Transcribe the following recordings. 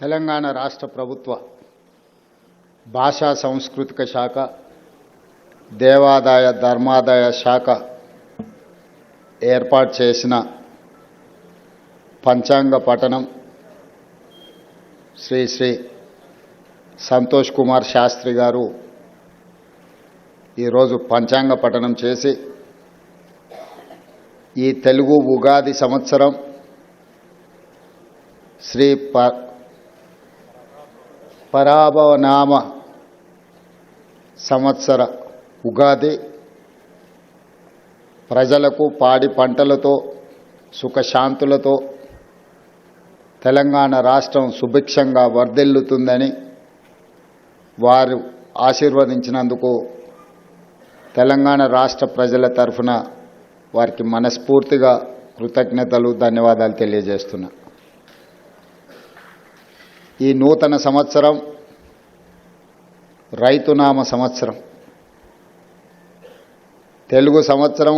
తెలంగాణ రాష్ట్ర ప్రభుత్వ భాషా సాంస్కృతిక శాఖ, దేవాదాయ ధర్మాదాయ శాఖ ఏర్పాటు చేసిన పంచాంగ పఠనం శ్రీ శ్రీ సంతోష్ కుమార్ శాస్త్రి గారు ఈరోజు పంచాంగ పఠనం చేసి ఈ తెలుగు ఉగాది సంవత్సరం శ్రీ పరాభవనామ సంవత్సర ఉగాది ప్రజలకు పాడి పంటలతో సుఖశాంతులతో తెలంగాణ రాష్ట్రం సుభిక్షంగా వర్ధిల్లుతుందని వారు ఆశీర్వదించినందుకు తెలంగాణ రాష్ట్ర ప్రజల తరఫున వారికి మనస్ఫూర్తిగా కృతజ్ఞతలు, ధన్యవాదాలు తెలియజేస్తున్నా. ఈ నూతన సంవత్సరం రైతునామ సంవత్సరం. తెలుగు సంవత్సరం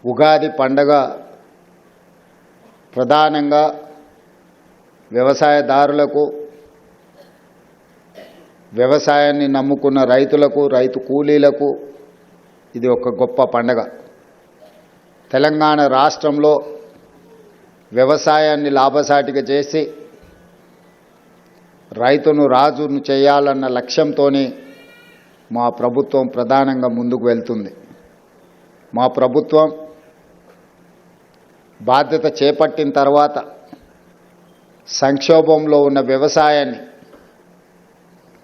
ఉగాది పండగ ప్రధానంగా వ్యవసాయదారులకు, వ్యవసాయాన్ని నమ్ముకున్న రైతులకు, రైతు కూలీలకు ఇది ఒక గొప్ప పండగ. తెలంగాణ రాష్ట్రంలో వ్యవసాయాన్ని లాభసాటిగా చేసి రైతును రాజును చేయాలన్న లక్ష్యంతోనే మా ప్రభుత్వం ప్రధానంగా ముందుకు వెళ్తుంది. మా ప్రభుత్వం బాధ్యత చేపట్టిన తర్వాత సంక్షోభంలో ఉన్న వ్యవసాయాన్ని,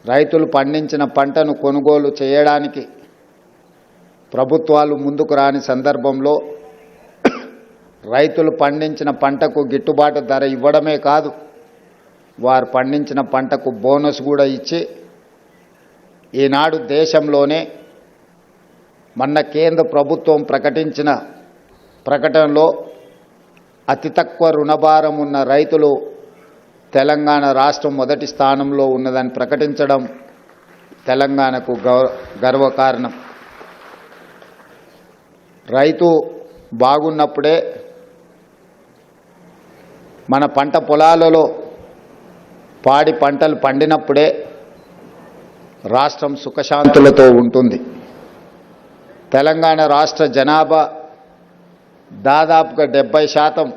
రైతులు పండించిన పంటను కొనుగోలు చేయడానికి ప్రభుత్వాలు ముందుకు రాని సందర్భంలో రైతులు పండించిన పంటకు గిట్టుబాటు ధర ఇవ్వడమే కాదు, వారు పండించిన పంటకు బోనస్ కూడా ఇచ్చి ఈనాడు దేశంలోనే మొన్న కేంద్ర ప్రభుత్వం ప్రకటించిన ప్రకటనలో అతి తక్కువ రుణభారం ఉన్న రైతులు తెలంగాణ రాష్ట్రం మొదటి స్థానంలో ఉన్నదని ప్రకటించడం తెలంగాణకు గర్వకారణం. రైతు బాగున్నప్పుడే, మన పంట పొలాలలో పాడి పంటలు పండినప్పుడే రాష్ట్రం సుఖశాంతులతో ఉంటుంది. తెలంగాణ రాష్ట్ర జనాభా దాదాపుగా 70%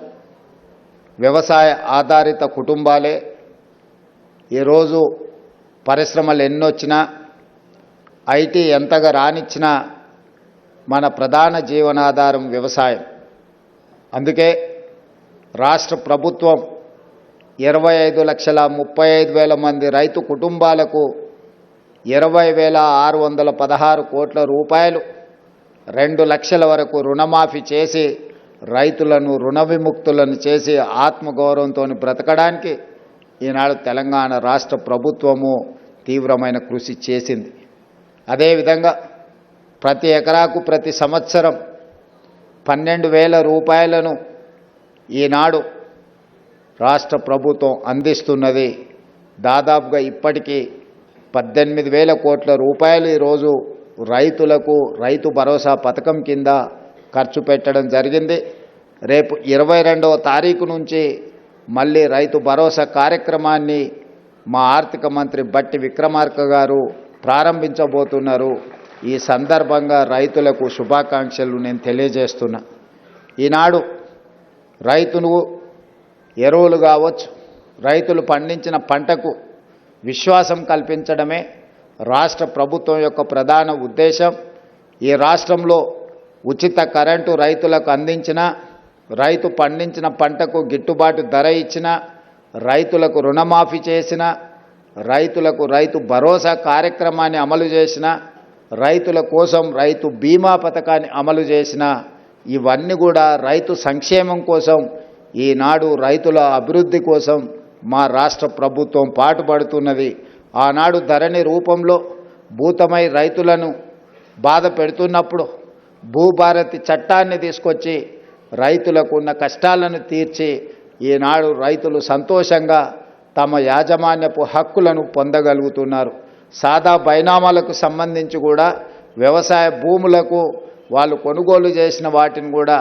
వ్యవసాయ ఆధారిత కుటుంబాలే. ఈరోజు పరిశ్రమలు ఎన్నొచ్చినా, ఐటీ ఎంతగా రానిచ్చినా మన ప్రధాన జీవనాధారం వ్యవసాయం. అందుకే రాష్ట్ర ప్రభుత్వం 25,35,000 మంది రైతు కుటుంబాలకు 20,616 కోట్ల రూపాయలు 2 లక్షల వరకు రుణమాఫీ చేసి రైతులను రుణ విముక్తులను చేసి ఆత్మగౌరవంతో బ్రతకడానికి ఈనాడు తెలంగాణ రాష్ట్ర ప్రభుత్వము తీవ్రమైన కృషి చేసింది. అదేవిధంగా ప్రతి ఎకరాకు ప్రతి సంవత్సరం 12,000 రూపాయలను ఈనాడు రాష్ట్ర ప్రభుత్వం అందిస్తున్నది. దాదాపుగా ఇప్పటికీ 18,000 కోట్ల రూపాయలు ఈరోజు రైతులకు రైతు భరోసా పథకం కింద ఖర్చు పెట్టడం జరిగింది. రేపు 22వ తారీఖు నుంచి మళ్ళీ రైతు భరోసా కార్యక్రమాన్ని మా ఆర్థిక మంత్రి బట్టి విక్రమార్క గారు ప్రారంభించబోతున్నారు. ఈ సందర్భంగా రైతులకు శుభాకాంక్షలు నేను తెలియజేస్తున్నా. ఈనాడు రైతులు ఎరువులు కావచ్చు, రైతులు పండించిన పంటకు విశ్వాసం కల్పించడమే రాష్ట్ర ప్రభుత్వం యొక్క ప్రధాన ఉద్దేశం. ఈ రాష్ట్రంలో ఉచిత కరెంటు రైతులకు అందించిన, రైతు పండించిన పంటకు గిట్టుబాటు ధర ఇచ్చిన, రైతులకు రుణమాఫీ చేసిన, రైతులకు రైతు భరోసా కార్యక్రమాన్ని అమలు చేసిన, రైతుల కోసం రైతు బీమా పథకాన్ని అమలు చేసిన, ఇవన్నీ కూడా రైతు సంక్షేమం కోసం, ఈనాడు రైతుల అభివృద్ధి కోసం మా రాష్ట్ర ప్రభుత్వం పాటుపడుతున్నది. ఆనాడు ధరణి రూపంలో భూతమై రైతులను బాధ పెడుతున్నప్పుడు భూభారతి చట్టాన్ని తీసుకొచ్చి రైతులకు ఉన్న కష్టాలను తీర్చి ఈనాడు రైతులు సంతోషంగా తమ యాజమాన్యపు హక్కులను పొందగలుగుతున్నారు. సాదా బైనామాలకు సంబంధించి కూడా వ్యవసాయ భూములకు వాళ్ళు కొనుగోలు చేసిన వాటిని కూడా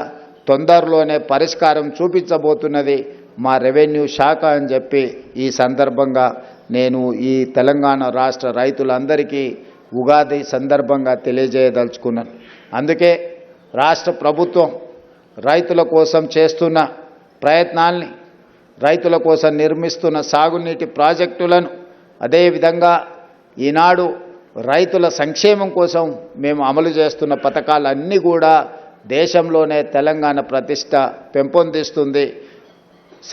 తొందరలోనే పరిష్కారం చూపించబోతున్నది మా రెవెన్యూ శాఖ అని చెప్పి ఈ సందర్భంగా నేను ఈ తెలంగాణ రాష్ట్ర రైతులందరికీ ఉగాది సందర్భంగా తెలియజేయదలుచుకున్నాను. అందుకే రాష్ట్ర ప్రభుత్వం రైతుల కోసం చేస్తున్న ప్రయత్నాల్ని, రైతుల కోసం నిర్మిస్తున్న సాగునీటి ప్రాజెక్టులను, అదేవిధంగా ఈనాడు రైతుల సంక్షేమం కోసం మేము అమలు చేస్తున్న పథకాలన్నీ కూడా దేశంలోనే తెలంగాణ ప్రతిష్ట పెంపొందిస్తుంది.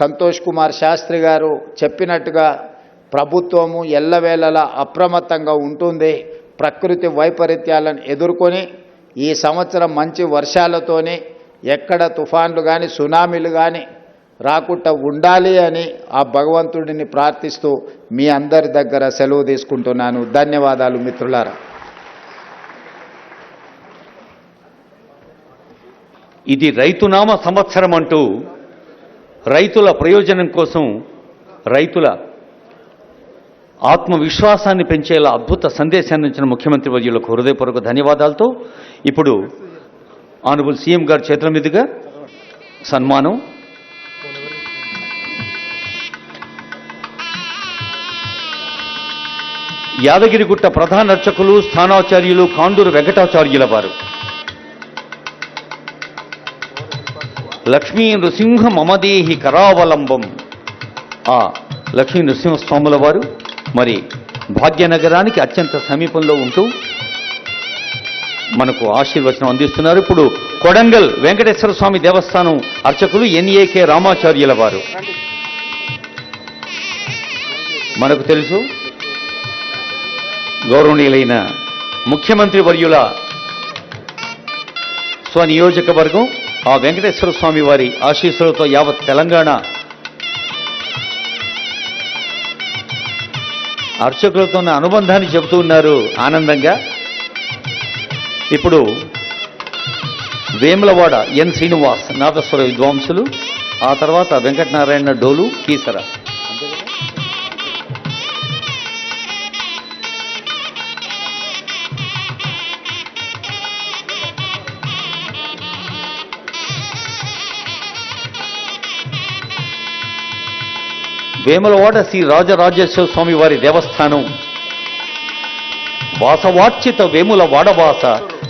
సంతోష్ కుమార్ శాస్త్రి గారు చెప్పినట్టుగా ప్రభుత్వము ఎల్లవేళలా అప్రమత్తంగా ఉంటుంది. ప్రకృతి వైపరీత్యాలను ఎదుర్కొని ఈ సంవత్సరం మంచి వర్షాలతోని ఎక్కడ తుఫాన్లు కానీ సునామీలు కానీ రాకుండా ఉండాలి అని ఆ భగవంతుడిని ప్రార్థిస్తూ మీ అందరి దగ్గర సెలవు తీసుకుంటున్నాను. ధన్యవాదాలు మిత్రులారా. ఇది రైతునామ సంవత్సరం అంటూ రైతుల ప్రయోజనం కోసం, రైతుల ఆత్మవిశ్వాసాన్ని పెంచేలా అద్భుత సందేశాన్ని ఇచ్చిన ముఖ్యమంత్రి వర్యులకు హృదయపూర్వక ధన్యవాదాలతో ఇప్పుడు ఆనరబుల్ సీఎం గారి చేతుల మీదుగా సన్మానం. యాదగిరిగుట్ట ప్రధాన అర్చకులు స్థానాచార్యులు కాండూరు వెంకటాచార్యుల వారు లక్ష్మీ నృసింహ మమదేహి కరావలంబం, ఆ లక్ష్మీ నృసింహస్వాముల వారు మరి భాగ్యనగరానికి అత్యంత సమీపంలో ఉంటూ మనకు ఆశీర్వచనం అందిస్తున్నారు. ఇప్పుడు కొడంగల్ వెంకటేశ్వర స్వామి దేవస్థానం అర్చకులు ఎన్ఏకే రామాచార్యుల వారు. మనకు తెలుసు గౌరవనీయులైన ముఖ్యమంత్రి వర్యుల స్వనియోజకవర్గం ఆ వెంకటేశ్వర స్వామి వారి ఆశీస్సులతో యావత్ తెలంగాణ అర్చకులతో ఉన్న అనుబంధాన్ని చెబుతూ ఉన్నారు ఆనందంగా. ఇప్పుడు వేములవాడ ఎన్ శ్రీనివాస్ నాదస్వర విద్వాంసులు, ఆ తర్వాత వెంకటనారాయణ డోలు కీసర. వేములవాడ శ్రీ రాజరాజేశ్వర స్వామి వారి దేవస్థానం వాసవార్చిత వేముల వాడవాస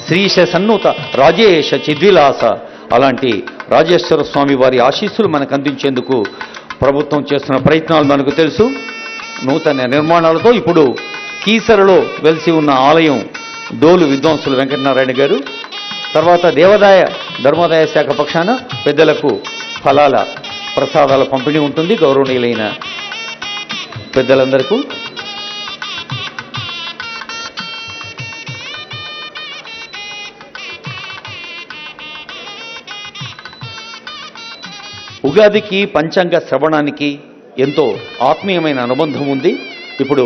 శ్రీశ సన్నుత రాజేశ చిద్విలాస. అలాంటి రాజేశ్వర స్వామి వారి ఆశీస్సులు మనకు అందించేందుకు ప్రభుత్వం చేస్తున్న ప్రయత్నాలు మనకు తెలుసు. నూతన నిర్మాణాలతో ఇప్పుడు కీసరలో వెలిసి ఉన్న ఆలయం డోలు విద్వాంసులు వెంకటనారాయణ గారు, తర్వాత దేవాదాయ ధర్మాదాయ శాఖ పక్షాన పెద్దలకు ఫలాల ప్రసాదాల పంపిణీ ఉంటుంది. గౌరవనీయులైన పెద్దలందరికీ ఉగాదికి పంచాంగ శ్రవణానికి ఎంతో ఆత్మీయమైన అనుబంధం ఉంది. ఇప్పుడు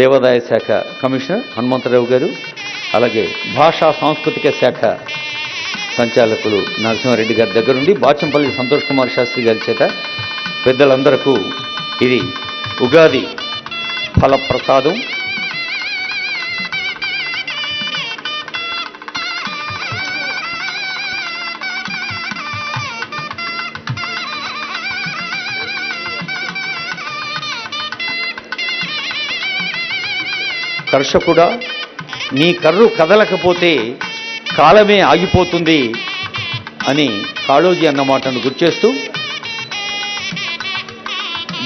దేవాదాయ శాఖ కమిషనర్ హనుమంతరావు గారు, అలాగే భాషా సాంస్కృతిక శాఖ సంచాలకులు నరసింహారెడ్డి గారి దగ్గరుండి బాచంపల్లి సంతోష్ కుమార్ శాస్త్రి గారి చేత పెద్దలందరకు ఇది ఉగాది ఫలప్రసాదం. కర్షకుడా, నీ కర్రు కదలకపోతే కాలమే ఆగిపోతుంది అని కాళోజీ అన్న మాటను గుర్చేస్తూ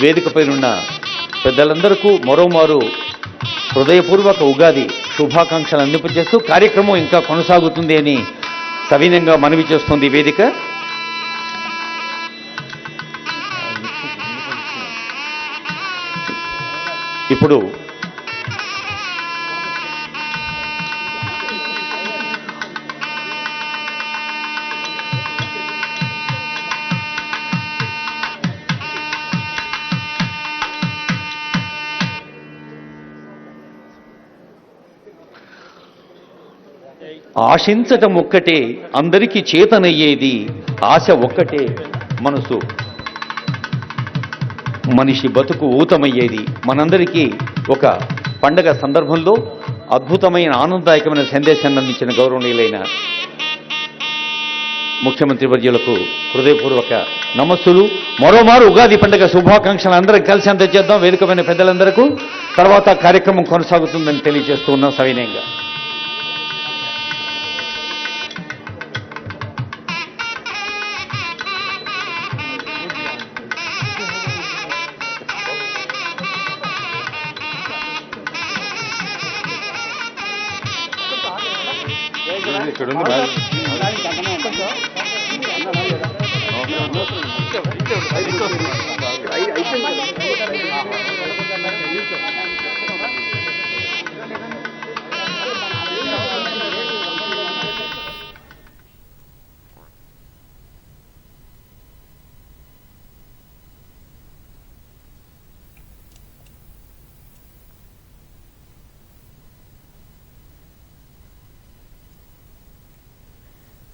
వేదికపైనున్న పెద్దలందరికీ మరోమారు హృదయపూర్వక ఉగాది శుభాకాంక్షలు అందింపజేస్తూ కార్యక్రమం ఇంకా కొనసాగుతుంది అని సవినయంగా మనవి చేస్తుంది వేదిక. ఇప్పుడు ఆశించటం ఒక్కటే అందరికీ చేతనయ్యేది, ఆశ ఒక్కటే మనసు మనిషి బతుకు ఊతమయ్యేది. మనందరికీ ఒక పండగ సందర్భంలో అద్భుతమైన ఆనందదాయకమైన సందేశాన్ని అందించిన గౌరవనీయులైన ముఖ్యమంత్రి వర్యులకు హృదయపూర్వక నమస్సులు. మరోమారు ఉగాది పండుగ శుభాకాంక్షలు అందరం కలిసి అందజేద్దాం వేదికమైన పెద్దలందరకు. తర్వాత కార్యక్రమం కొనసాగుతుందని తెలియజేస్తూ ఉన్నాం సవినయంగా.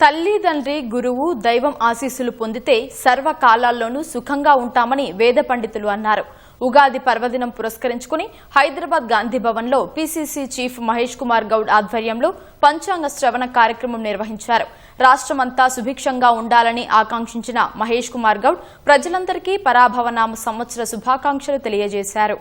తల్లి తండ్రి గురువు దైవం ఆశీస్సులు పొందితే సర్వకాలాల్లోనూ సుఖంగా ఉంటామని వేద పండితులు అన్నారు. ఉగాది పర్వదినం పురస్కరించుకుని హైదరాబాద్ గాంధీ భవన్లో పీసీసీ చీఫ్ మహేష్ కుమార్ గౌడ్ ఆధ్వర్యంలో పంచాంగ శ్రవణ కార్యక్రమం నిర్వహించారు. రాష్ట్రమంతా సుభిక్షంగా ఉండాలని ఆకాంక్షించిన మహేష్ కుమార్ గౌడ్ ప్రజలందరికీ పరాభవనామ సంవత్సర శుభాకాంక్షలు తెలియజేశారు.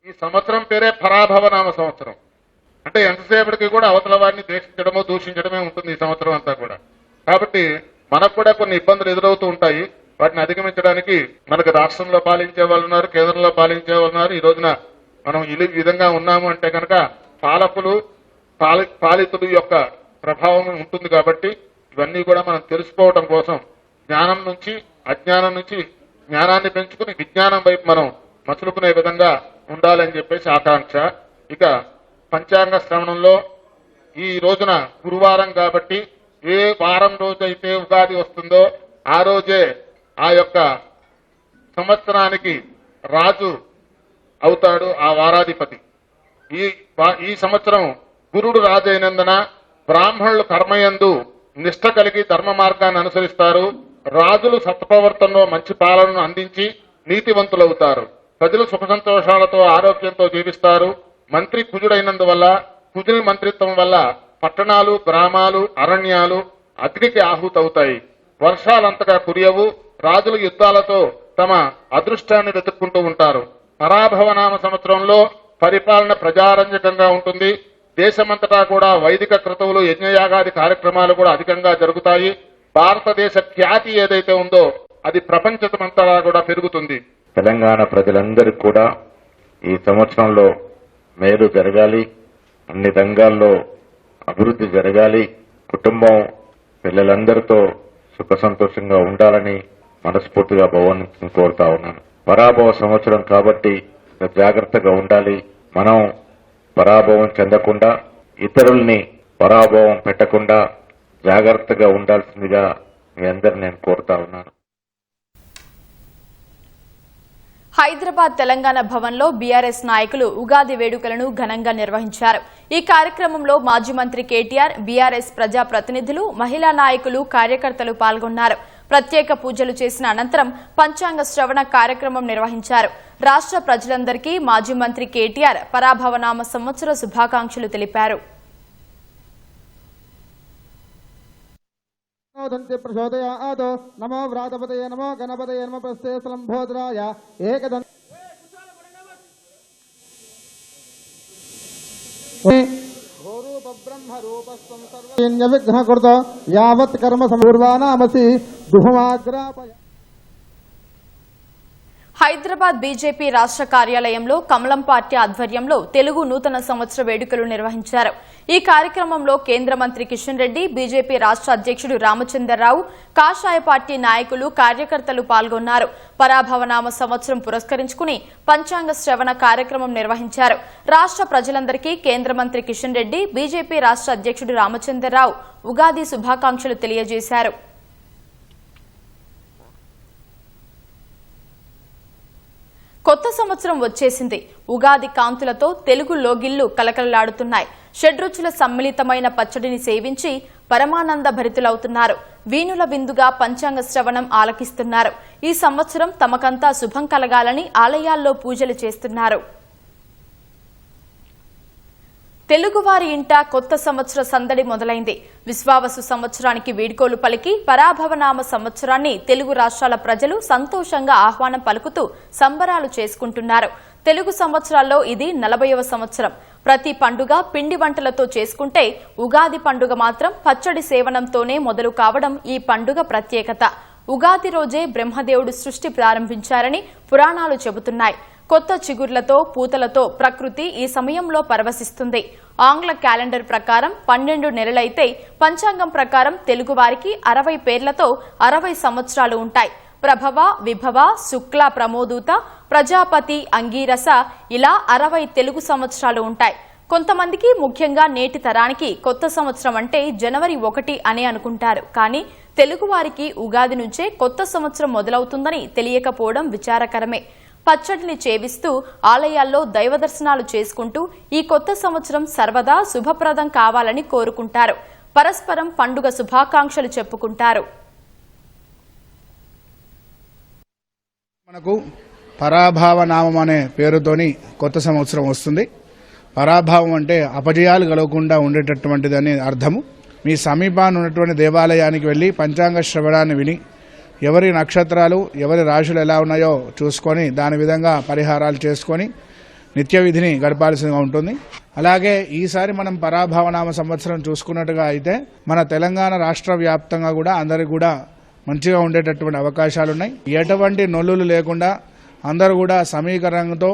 ఈ సంవత్సరం పేరే పరాభవనామ సంవత్సరం. అంటే ఎంతసేపటికి కూడా అవతల వారిని ద్వేషించడమో దూషించడమే ఉంటుంది ఈ సంవత్సరం అంతా కూడా. కాబట్టి మనకు కూడా కొన్ని ఇబ్బందులు ఎదురవుతూ ఉంటాయి. వాటిని అధిగమించడానికి మనకు రాష్ట్రంలో పాలించే వాళ్ళు ఉన్నారు, కేంద్రంలో పాలించే వాళ్ళు ఉన్నారు. ఈ రోజున మనం ఈ విధంగా ఉన్నాము అంటే కనుక పాలితుడు యొక్క ప్రభావం ఉంటుంది. కాబట్టి ఇవన్నీ కూడా మనం తెలుసుకోవడం కోసం జ్ఞానం నుంచి అజ్ఞానం నుంచి జ్ఞానాన్ని పెంచుకుని విజ్ఞానం వైపు మనం మసులుకునే విధంగా ఉండాలని చెప్పేసి ఆకాంక్ష. ఇక పంచాంగ శ్రవణంలో ఈ రోజున గురువారం కాబట్టి ఏ వారం రోజైతే ఉగాది వస్తుందో ఆ రోజే ఆ యొక్క సంవత్సరానికి రాజు అవుతాడు ఆ వారాధిపతి. ఈ సంవత్సరం గురుడు రాజు అయినందున బ్రాహ్మణులు కర్మయందు నిష్ఠ కలిగి ధర్మ మార్గాన్ని అనుసరిస్తారు. రాజులు సత్ప్రవర్తనలో మంచి పాలనను అందించి నీతివంతులవుతారు. ప్రజలు సుఖ సంతోషాలతో ఆరోగ్యంతో జీవిస్తారు. మంత్రి కుజుడైనందువల్ల కుజుని మంత్రిత్వం వల్ల పట్టణాలు గ్రామాలు అరణ్యాలు అగ్నికి ఆహుతవుతాయి. వర్షాలంతగా కురియవు. రాజులు యుద్ధాలతో తమ అదృష్టాన్ని వెతుక్కుంటూ ఉంటారు. పరాభవనామ సంవత్సరంలో పరిపాలన ప్రజారంజకంగా ఉంటుంది. దేశమంతటా కూడా వైదిక క్రతువులు యజ్ఞయాగాది కార్యక్రమాలు కూడా అధికంగా జరుగుతాయి. భారతదేశ ఖ్యాతి ఏదైతే ఉందో అది ప్రపంచమంతటా కూడా పెరుగుతుంది. తెలంగాణ ప్రజలందరికీ కూడా ఈ సంవత్సరంలో మేలు జరగాలి, అన్ని రంగాల్లో అభివృద్ధి జరగాలి, కుటుంబం పిల్లలందరితో సుఖ సంతోషంగా ఉండాలని మనస్ఫూర్తిగా భగవంతుని కోరుతా ఉన్నాను. పరాభవ సంవత్సరం కాబట్టి జాగ్రత్తగా ఉండాలి. మనం పరాభవం చెందకుండా ఇతరుల్ని పరాభవం పెట్టకుండా జాగ్రత్తగా ఉండాల్సిందిగా మీ అందరిని నేను కోరుతా ఉన్నాను. హైదరాబాద్ తెలంగాణ భవన్లో బీఆర్ఎస్ నాయకులు ఉగాది వేడుకలను ఘనంగా నిర్వహించారు. ఈ కార్యక్రమంలో మాజీ మంత్రి కేటీఆర్, బీఆర్ఎస్ ప్రజా ప్రతినిధులు, మహిళా నాయకులు, కార్యకర్తలు పాల్గొన్నారు. ప్రత్యేక పూజలు చేసిన అనంతరం పంచాంగ శ్రవణ కార్యక్రమం నిర్వహించారు. రాష్ట్ర ప్రజలందరికీ మాజీ మంత్రి కేటీఆర్ పరాభవనామ సంవత్సర శుభాకాంక్షలు తెలిపారు. ప్రచోదయాదో నమో వ్రాతపతయే నమో గణపతయే నమో ప్రస్తే స్లంభోదరాయ ఏకదం బ్రహ్మరూపస్వం సర్వ విఘ్నకృత యావత్ కర్మ సమూర్వానామసి దుహమాగ్రాపయ. హైదరాబాద్ బీజేపీ రాష్ట్ర కార్యాలయంలో కమలం పార్టీ ఆధ్వర్యంలో తెలుగు నూతన సంవత్సర వేడుకలు నిర్వహించారు. ఈ కార్యక్రమంలో కేంద్ర మంత్రి కిషన్ రెడ్డి, బీజేపీ రాష్ట్ర అధ్యక్షుడు రామచంద్రరావు, కాషాయ పార్టీ నాయకులు, కార్యకర్తలు పాల్గొన్నారు. పరాభవనామ సంవత్సరం పురస్కరించుకుని పంచాంగ శ్రవణ కార్యక్రమం నిర్వహించారు. రాష్ట్ర ప్రజలందరికీ కేంద్ర మంత్రి కిషన్ రెడ్డి, బీజేపీ రాష్ట్ర అధ్యక్షుడు రామచంద్రరావు ఉగాది శుభాకాంక్షలు తెలియజేశారు. కొత్త సంవత్సరం వచ్చేసింది. ఉగాది కాంతులతో తెలుగు లోగిళ్లు కలకలలాడుతున్నాయి. షడ్రుచుల సమ్మిళితమైన పచ్చడిని సేవించి పరమానంద భరితులవుతున్నారు. వీణుల విందుగా పంచాంగ శ్రవణం ఆలకిస్తున్నారు. ఈ సంవత్సరం తమకంతా శుభం కలగాలని ఆలయాల్లో పూజలు చేస్తున్నారు. తెలుగువారి ఇంట కొత్త సంవత్సర సందడి మొదలైంది. విశ్వావసు సంవత్సరానికి వీడ్కోలు పలికి పరాభవనామ సంవత్సరాన్ని తెలుగు రాష్ట్రాల ప్రజలు సంతోషంగా ఆహ్వానం పలుకుతూ సంబరాలు చేసుకుంటున్నారు. తెలుగు సంవత్సరాల్లో ఇది 40వ సంవత్సరం. ప్రతి పండుగ పిండి వంటలతో చేసుకుంటే ఉగాది పండుగ మాత్రం పచ్చడి సేవనంతోనే మొదలు కావడం ఈ పండుగ ప్రత్యేకత. ఉగాది రోజే బ్రహ్మదేవుడు సృష్టి ప్రారంభించారని పురాణాలు చెబుతున్నాయి. కొత్త చిగుర్లతో పూతలతో ప్రకృతి ఈ సమయంలో పరవశిస్తుంది. ఆంగ్ల క్యాలెండర్ ప్రకారం 12 నెలలైతే పంచాంగం ప్రకారం తెలుగువారికి 60 పేర్లతో 60 సంవత్సరాలు ఉంటాయి. ప్రభవ, విభవ, శుక్ల, ప్రమోదూత, ప్రజాపతి, అంగీరస ఇలా 60 తెలుగు సంవత్సరాలు ఉంటాయి. కొంతమందికి ముఖ్యంగా నేటి తరానికి కొత్త సంవత్సరం అంటే జనవరి 1 అని అనుకుంటారు. కానీ తెలుగువారికి ఉగాది నుంచే కొత్త సంవత్సరం మొదలవుతుందని తెలియకపోవడం విచారకరమే. పచ్చడిని చేవిస్తూ ఆలయాల్లో దైవ దర్శనాలు చేసుకుంటూ ఈ కొత్త సంవత్సరం సర్వదా శుభప్రదం కావాలని కోరుకుంటారు. పరస్పరం పండుగ శుభాకాంక్షలు చెప్పుకుంటారు. మనకు పరాభావ నామం అనే పేరుతోని కొత్త సంవత్సరం వస్తుంది. పరాభావం అంటే అపజయాలు కలగకుండా ఉండేటటువంటిదని అర్థము. మీ సమీపాన్ని ఉన్నటువంటి దేవాలయానికి వెళ్ళి పంచాంగ శ్రవణాన్ని విని ఎవరి నక్షత్రాలు ఎవరి రాశులు ఎలా ఉన్నాయో చూసుకొని దాని విధంగా పరిహారాలు చేసుకొని నిత్య విధిని గడపాల్సిందిగా ఉంటుంది. అలాగే ఈసారి మనం పరాభవనామ సంవత్సరం చూసుకున్నట్టుగా అయితే మన తెలంగాణ రాష్ట్ర వ్యాప్తంగా కూడా అందరికి కూడా మంచిగా ఉండేటటువంటి అవకాశాలున్నాయి. ఎటువంటి నొల్లులు లేకుండా అందరూ కూడా సమీకరణతో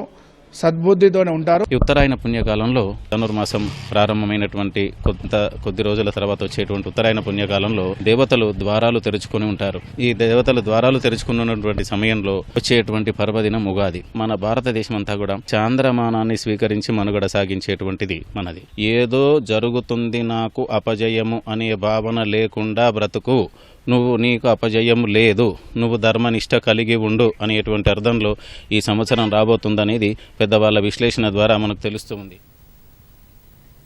సద్బుద్ధితోనే ఉంటారు. ఈ ఉత్తరాయణ పుణ్యకాలంలో ధనుర్మాసం ప్రారంభమైనటువంటి కొద్ది రోజుల తర్వాత వచ్చేటువంటి ఉత్తరాయణ పుణ్యకాలంలో దేవతలు ద్వారాలు తెరుచుకుని ఉంటారు. ఈ దేవతలు ద్వారాలు తెరుచుకున్నటువంటి సమయంలో వచ్చేటువంటి పర్వదినం ఉగాది. మన భారతదేశం అంతా కూడా చాంద్రమానాన్ని స్వీకరించి మనుగడ సాగించేటువంటిది మనది. ఏదో జరుగుతుంది నాకు అపజయము అనే భావన లేకుండా బ్రతుకు, నీకు అపజయం లేదు, నువ్వు ధర్మనిష్ట కలిగి ఉండు అనేటువంటి అర్థంలో ఈ సంవత్సరం రాబోతుందనేది పెద్దవాళ్ల విశ్లేషణ ద్వారా మనకు తెలుస్తుంది.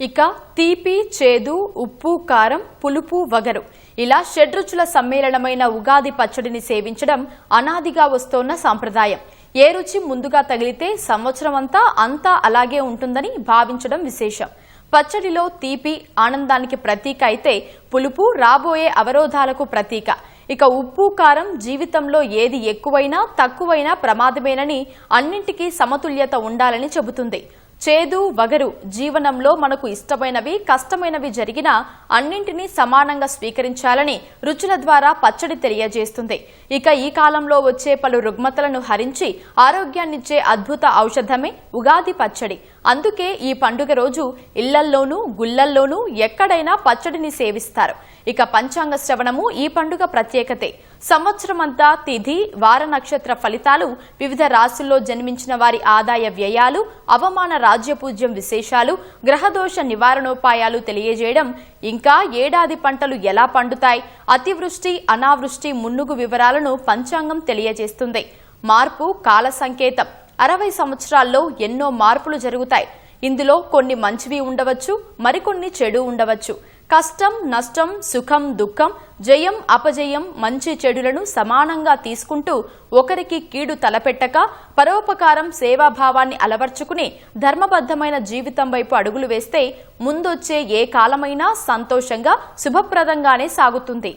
ఇక తీపి, చేదు, ఉప్పు, కారం, పులుపు, వగరు ఇలా షడ్రుచుల సమ్మేళనమైన ఉగాది పచ్చడిని సేవించడం అనాదిగా వస్తోన్న సాంప్రదాయం. ఏ రుచి ముందుగా తగిలితే సంవత్సరం అంతా అలాగే ఉంటుందని భావించడం విశేషం. పచ్చడిలో తీపి ఆనందానికి ప్రతీక అయితే పులుపు రాబోయే అవరోధాలకు ప్రతీక. ఇక ఉప్పు, కారం జీవితంలో ఏది ఎక్కువైనా తక్కువైనా ప్రమాదమేనని అన్నింటికీ సమతుల్యత ఉండాలని చెబుతుంది. చేదు, వగరు జీవనంలో మనకు ఇష్టమైనవి కష్టమైనవి జరిగినా అన్నింటినీ సమానంగా స్వీకరించాలని రుచుల ద్వారా పచ్చడి తెలియజేస్తుంది. ఇక ఈ కాలంలో వచ్చే పలు రుగ్మతలను హరించి ఆరోగ్యాన్నిచ్చే అద్భుత ఔషధమే ఉగాది పచ్చడి. అందుకే ఈ పండుగ రోజు ఇళ్లల్లోనూ గుళ్లల్లోనూ ఎక్కడైనా పచ్చడిని సేవిస్తారు. ఇక పంచాంగ శ్రవణము ఈ పండుగ ప్రత్యేకతే. సంవత్సరమంతా తిథి, వార, నక్షత్ర ఫలితాలు, వివిధ రాశుల్లో జన్మించిన వారి ఆదాయ వ్యయాలు, అవమాన రాజ్యపూజ్యం విశేషాలు, గ్రహదోష నివారణోపాయాలు తెలియజేయడం, ఇంకా ఏడాది పంటలు ఎలా పండుతాయి, అతివృష్టి అనావృష్టి మున్నుగు వివరాలను పంచాంగం తెలియజేస్తుంది. మార్పు కాల సంకేతం. 60 సంవత్సరాల్లో ఎన్నో మార్పులు జరుగుతాయి. ఇందులో కొన్ని మంచివి ఉండవచ్చు, మరికొన్ని చెడు ఉండవచ్చు. కష్టం, నష్టం, సుఖం, దుఃఖం, జయం, అపజయం, మంచి చెడులను సమానంగా తీసుకుంటూ ఒకరికి కీడు తలపెట్టక పరోపకారం, సేవాభావాన్ని అలవర్చుకుని ధర్మబద్ధమైన జీవితం వైపు అడుగులు వేస్తే ముందొచ్చే ఏ కాలమైనా సంతోషంగా శుభప్రదంగానే సాగుతుంది.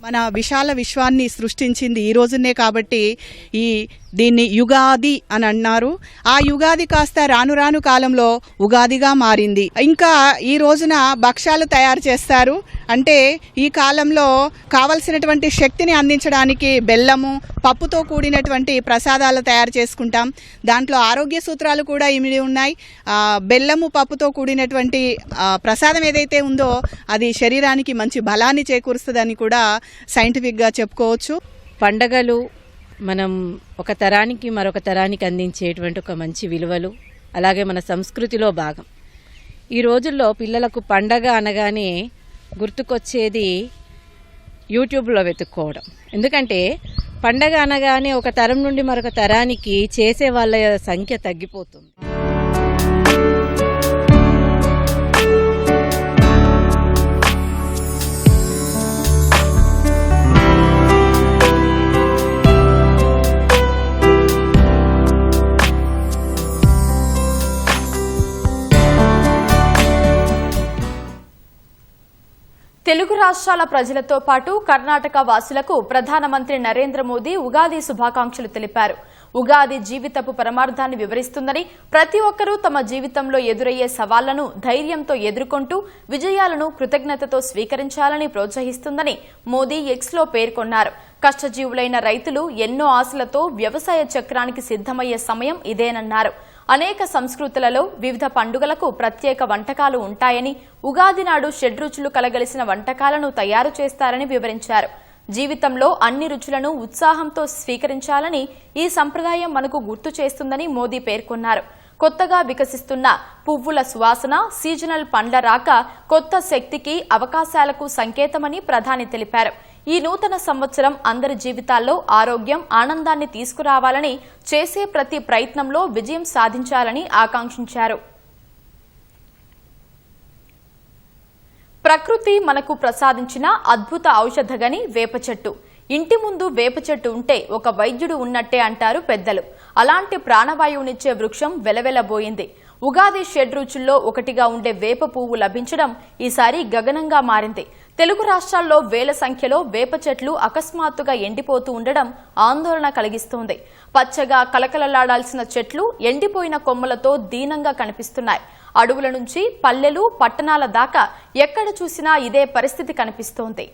మన విశాల విశ్వాన్ని సృష్టించింది ఈ రోజునే కాబట్టి దీన్ని యుగాది అని అన్నారు. ఆ యుగాది కాస్త రాను రాను కాలంలో ఉగాదిగా మారింది. ఇంకా ఈ రోజున భక్ష్యాలు తయారు చేస్తారు. అంటే ఈ కాలంలో కావలసినటువంటి శక్తిని అందించడానికి బెల్లము, పప్పుతో కూడినటువంటి ప్రసాదాలు తయారు చేసుకుంటాం. దాంట్లో ఆరోగ్య సూత్రాలు కూడా ఇమిడి ఉన్నాయి. బెల్లము, పప్పుతో కూడినటువంటి ప్రసాదం ఏదైతే ఉందో అది శరీరానికి మంచి బలాన్ని చేకూరుస్తుందని కూడా సైంటిఫిక్గా చెప్పుకోవచ్చు. పండగలు మనం ఒక తరానికి మరొక తరానికి అందించేటువంటి ఒక మంచి విలువలు, అలాగే మన సంస్కృతిలో భాగం. ఈ రోజుల్లో పిల్లలకు పండగ అనగానే గుర్తుకొచ్చేది యూట్యూబ్లో వెతుక్కోవడం. ఎందుకంటే పండగ అనగానే ఒక తరం నుండి మరొక తరానికి చేసే వాళ్ళ సంఖ్య తగ్గిపోతుంది. తెలుగు రాష్ట్రాల ప్రజలతో పాటు కర్ణాటక వాసులకు ప్రధానమంత్రి నరేంద్ర మోదీ ఉగాది శుభాకాంక్షలు తెలిపారు. ఉగాది జీవితపు పరమార్థాన్ని వివరిస్తుందని, ప్రతి ఒక్కరూ తమ జీవితంలో ఎదురయ్యే సవాళ్లను ధైర్యంతో ఎదుర్కొంటూ విజయాలను కృతజ్ఞతతో స్వీకరించాలని ప్రోత్సహిస్తుందని మోదీ ఎక్స్లో పేర్కొన్నారు. కష్టజీవులైన రైతులు ఎన్నో ఆశలతో వ్యవసాయ చక్రానికి సిద్దమయ్యే సమయం ఇదేనన్నారు. అనేక సంస్కృతులలో వివిధ పండుగలకు ప్రత్యేక వంటకాలు ఉంటాయని, ఉగాది నాడు షడ్రుచులు కలగలిసిన వంటకాలను తయారు చేస్తారని వివరించారు. జీవితంలో అన్ని రుచులను ఉత్సాహంతో స్వీకరించాలని ఈ సంప్రదాయం మనకు గుర్తు చేస్తుందని మోదీ పేర్కొన్నారు. కొత్తగా వికసిస్తున్న పువ్వుల సువాసన, సీజనల్ పండ్ల రాక కొత్త శక్తికి, అవకాశాలకు సంకేతమని ప్రధాని తెలిపారు. ఈ నూతన సంవత్సరం అందరి జీవితాల్లో ఆరోగ్యం, ఆనందాన్ని తీసుకురావాలని, చేసే ప్రతి ప్రయత్నంలో విజయం సాధించాలని ఆకాంక్షించారు. ప్రకృతి మనకు ప్రసాదించిన అద్భుత ఔషధగని వేప చెట్టు. ఇంటి ముందు వేప చెట్టు ఉంటే ఒక వైద్యుడు ఉన్నట్టే అంటారు పెద్దలు. అలాంటి ప్రాణవాయువునిచ్చే వృక్షం వెలవెలబోయింది. ఉగాది షడ్రుచుల్లో ఒకటిగా ఉండే వేప పువ్వు లభించడం ఈసారి గగనంగా మారింది. తెలుగు రాష్ట్రాల్లో వేల సంఖ్యలో వేప చెట్లు అకస్మాత్తుగా ఎండిపోతూ ఉండడం ఆందోళన కలిగిస్తోంది. పచ్చగా కలకలలాడాల్సిన చెట్లు ఎండిపోయిన కొమ్మలతో దీనంగా కనిపిస్తున్నాయి. అడవుల నుంచి పల్లెలు, పట్టణాల దాకా ఎక్కడ చూసినా ఇదే పరిస్థితి కనిపిస్తోంది.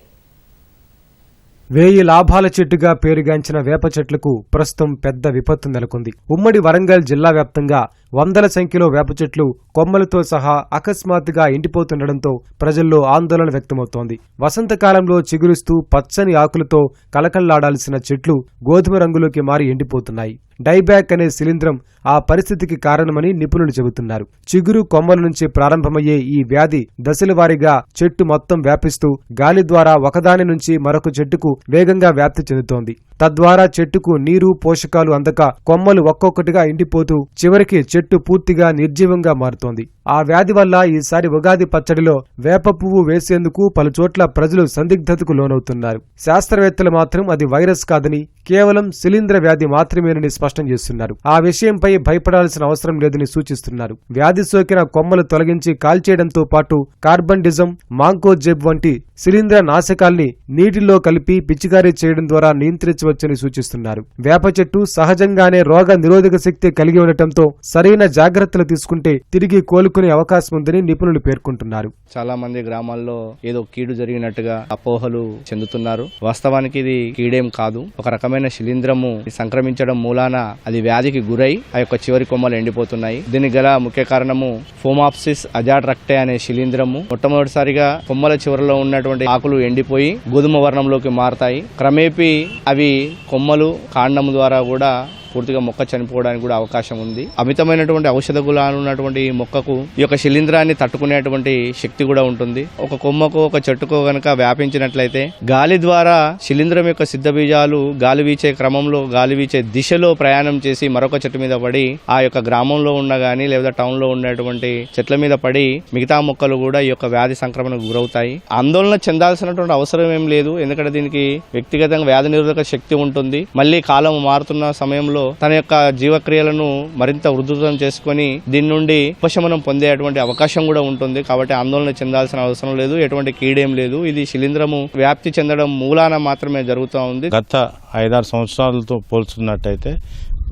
1000 లాభాల చెట్టుగా పేరుగాంచిన వేప చెట్లకు ప్రస్తుతం పెద్ద విపత్తు నెలకొంది. ఉమ్మడి వరంగల్ జిల్లా వ్యాప్తంగా వందల సంఖ్యలో వేప చెట్లు కొమ్మలతో సహా అకస్మాత్తుగా ఎండిపోతుండటంతో ప్రజల్లో ఆందోళన వ్యక్తమవుతోంది. వసంతకాలంలో చిగురుస్తూ పచ్చని ఆకులతో కలకల్లాడాల్సిన చెట్లు గోధుమ రంగులోకి మారి ఎండిపోతున్నాయి. డైబ్యాక్ అనే శిలీంధ్రం ఆ పరిస్థితికి కారణమని నిపుణులు చెబుతున్నారు. చిగురు కొమ్మల నుంచి ప్రారంభమయ్యే ఈ వ్యాధి దశలవారీగా చెట్టు మొత్తం వ్యాపిస్తూ గాలి ద్వారా ఒకదాని నుంచి మరొక చెట్టుకు వేగంగా వ్యాప్తి చెందుతోంది. తద్వారా చెట్టుకు నీరు, పోషకాలు అందక కొమ్మలు ఒక్కొక్కటిగా ఎండిపోతూ చివరికి చెట్టు పూర్తిగా నిర్జీవంగా మారుతోంది. ఆ వ్యాధి వల్ల ఈసారి ఉగాది పచ్చడిలో వేప పువ్వు వేసేందుకు పలుచోట్ల ప్రజలు సందిగ్ధతకు లోనవుతున్నారు. శాస్త్రవేత్తలు మాత్రం అది వైరస్ కాదని, కేవలం శిలీంధ్ర వ్యాధి మాత్రమేనని స్పష్టం చేస్తున్నారు. ఆ విషయంపై భయపడాల్సిన అవసరం లేదని సూచిస్తున్నారు. వ్యాధి సోకిన కొమ్మలు తొలగించి కాల్చేయడంతో పాటు కార్బండిజం, మాంకోజెబ్ వంటి శిలీంధ్ర నాశకాల్ని నీటిలో కలిపి పిచికారీ చేయడం ద్వారా నియంత్రించవచ్చని సూచిస్తున్నారు. వేప చెట్టు సహజంగానే రోగ నిరోధక శక్తి కలిగి ఉండటంతో సరైన జాగ్రత్తలు తీసుకుంటే తిరిగి కోలుకునే అవకాశం ఉందని నిపుణులు పేర్కొంటున్నారు. చాలా మంది గ్రామాల్లో ఏదో కీడు జరిగినట్టుగా అపోహలు చెందుతున్నారు. వాస్తవానికి ఇది కీడేం కాదు. ఒక రకమైన శిలీంధ్రము సంక్రమించడం మూలాన అది వ్యాధికి గురై ఆ యొక్క చివరి కొమ్మలు ఎండిపోతున్నాయి. దీనికి గల ముఖ్య కారణము ఫోమాప్సిస్ అజాట్రక్టే అనే శిలీంధ్రము. మొట్టమొదటిసారిగా కొమ్మల చివరలో ఉన్నటువంటి ఆకులు ఎండిపోయి గోధుమ వర్ణంలోకి మారతాయి. క్రమేపీ అవి కొమ్మలు, కాండము ద్వారా కూడా పూర్తిగా మొక్క చనిపోవడానికి కూడా అవకాశం ఉంది. అమితమైనటువంటి ఔషధ గుణాలు ఉన్నటువంటి ఈ మొక్కకు ఈ యొక్క శిలీంధ్రాన్ని తట్టుకునేటువంటి శక్తి కూడా ఉంటుంది. ఒక కొమ్మకు, ఒక చెట్టుకో గనక వ్యాపించినట్లయితే గాలి ద్వారా శిలీంధ్రం యొక్క సిద్ధ బీజాలు గాలి వీచే క్రమంలో, గాలి వీచే దిశలో ప్రయాణం చేసి మరొక చెట్టు మీద పడి ఆ యొక్క గ్రామంలో ఉన్న గానీ లేదా టౌన్ లో ఉన్నటువంటి చెట్ల మీద పడి మిగతా మొక్కలు కూడా ఈ యొక్క వ్యాధి సంక్రమణకు గురవుతాయి. ఆందోళన చెందాల్సినటువంటి అవసరం ఏం లేదు. ఎందుకంటే దీనికి వ్యక్తిగతంగా వ్యాధి నిరోధక శక్తి ఉంటుంది. మళ్ళీ కాలం మారుతున్న సమయంలో తన యొక్క జీవక్రియలను మరింత ఉధృతం చేసుకుని దీని నుండి ఉపశమనం పొందేటువంటి అవకాశం కూడా ఉంటుంది. కాబట్టి ఆందోళన చెందాల్సిన అవసరం లేదు. ఎటువంటి కీడేం లేదు. ఇది శిలీంధ్రము వ్యాప్తి చెందడం మూలాన మాత్రమే జరుగుతూ ఉంది. గత 5-6 సంవత్సరాలతో పోల్చుకున్నట్టయితే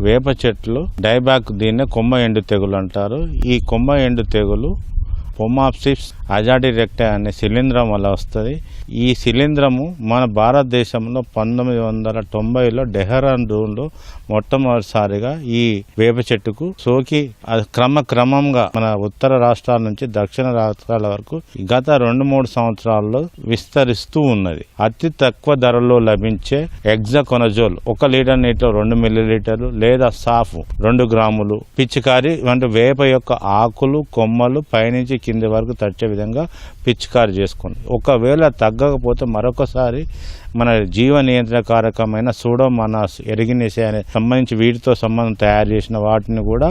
వేప చెట్లు డైబ్యాక్, దీన్నే కొమ్మ ఎండు తెగులు అంటారు. ఈ కొమ్మ ఎండు తెగులు ఫోమాప్సిస్ అజాటిరెక్టే అనే శిలీంధ్రం వల్ల వస్తుంది. ఈ శిలీంధ్రము మన భారతదేశంలో 1990లో డెహ్రాడూన్లో మొట్టమొదటిసారిగా ఈ వేప చెట్టుకు సోకి అది క్రమంగా మన ఉత్తర రాష్ట్రాల నుంచి దక్షిణ రాష్ట్రాల వరకు గత 2-3 సంవత్సరాల్లో విస్తరిస్తూ ఉన్నది. అతి తక్కువ ధరలో లభించే ఎగ్జాకొనజోల్ 1 లీటర్ నీటిలో 2 మిల్లీలీటర్లు లేదా సాఫ్ 2 గ్రాములు పిచికారి వంటి వేప యొక్క ఆకులు, కొమ్మలు పైనుంచి కింది వరకు తచ్చే విధంగా పిచికారి చేసుకోండి. ఒకవేళ తగ్గకపోతే మరొకసారి మన జీవ నియంత్రణ కారకమైన సూడోమోనాస్, ఎరిగినేసి అనే సంబంధించి వీటితో సంబంధం తయారు చేసిన వాటిని కూడా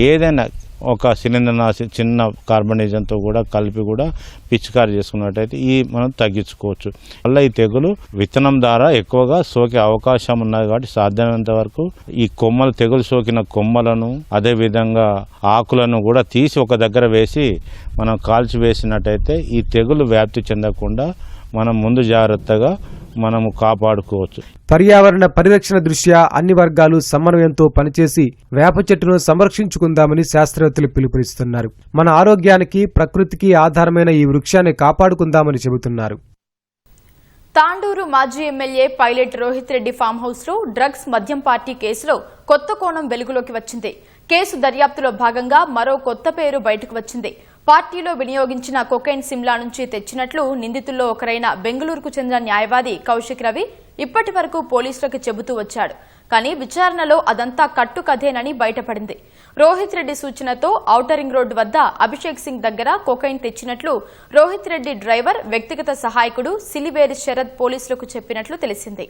ఏదైనా ఒక శిలీంద్రనాశి చిన్న కార్బనిజంతో కూడా కలిపి కూడా పిచికారి చేసుకున్నట్టయితే మనం తగ్గించుకోవచ్చు. మళ్ళీ ఈ తెగులు విత్తనం ద్వారా ఎక్కువగా సోకే అవకాశం ఉన్నది కాబట్టి సాధ్యమైనంత వరకు ఈ కొమ్మలు తెగులు సోకిన కొమ్మలను అదేవిధంగా ఆకులను కూడా తీసి ఒక దగ్గర వేసి మనం కాల్చివేసినట్టయితే ఈ తెగులు వ్యాప్తి చెందకుండా మనం ముందు జాగ్రత్తగా మనము కాపాడుకోవచ్చు. పర్యావరణ పరిరక్షణ దృష్ట్యా అన్ని వర్గాలు సమన్వయంతో పనిచేసి వేప చెట్టును సంరక్షించుకుందామని శాస్త్రవేత్తలు పిలుపునిస్తున్నారు. మన ఆరోగ్యానికి ప్రకృతికి ఆధారమైన ఈ వృక్షాన్ని కాపాడుకుందామని చెబుతున్నారు. తాండూరు మాజీ MLA pilot Rohit Reddy farm house లో డ్రగ్స్ మద్యం పార్టీ కేసులో కొత్త కోణం వెలుగులోకి వచ్చింది. కేసు దర్యాప్తులో భాగంగా మరో కొత్త పేరు బయటకు వచ్చింది. పార్టీలో వినియోగించిన కొకైన్ సిమ్లా నుంచి తెచ్చినట్లు నిందితుల్లో ఒకరైన బెంగళూరుకు చెందిన న్యాయవాది కౌశిక్ రవి ఇప్పటి వరకు పోలీసులకు చెబుతూ వచ్చాడు. కానీ విచారణలో అదంతా కట్టుకథేనని బయటపడింది. రోహిత్ రెడ్డి సూచనతో ఔటర్ రింగ్ రోడ్డు వద్ద అభిషేక్ సింగ్ దగ్గర కొకైన్ తెచ్చినట్లు రోహిత్ రెడ్డి డ్రైవర్, వ్యక్తిగత సహాయకుడు సిలివేరి శరత్ పోలీసులకు చెప్పినట్లు తెలిసింది.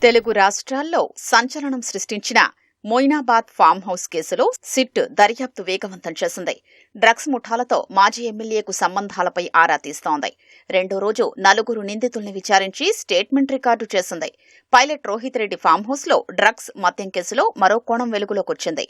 తెలుగు రాష్ట్రాల్లో సంచలనం సృష్టించిన మొయినాబాద్ ఫామ్ హౌస్ కేసులో సిట్ దర్యాప్తు వేగవంతం చేసింది. డ్రగ్స్ ముఠాలతో మాజీ ఎమ్మెల్యేకు సంబంధాలపై ఆరా తీస్తోంది. రెండో రోజు 4 నిందితుల్ని విచారించి స్టేట్మెంట్ రికార్డు చేసింది. Pilot Rohit Reddy farm house లో డ్రగ్స్ మద్యం కేసులో మరో కోణం వెలుగులోకొచ్చింది.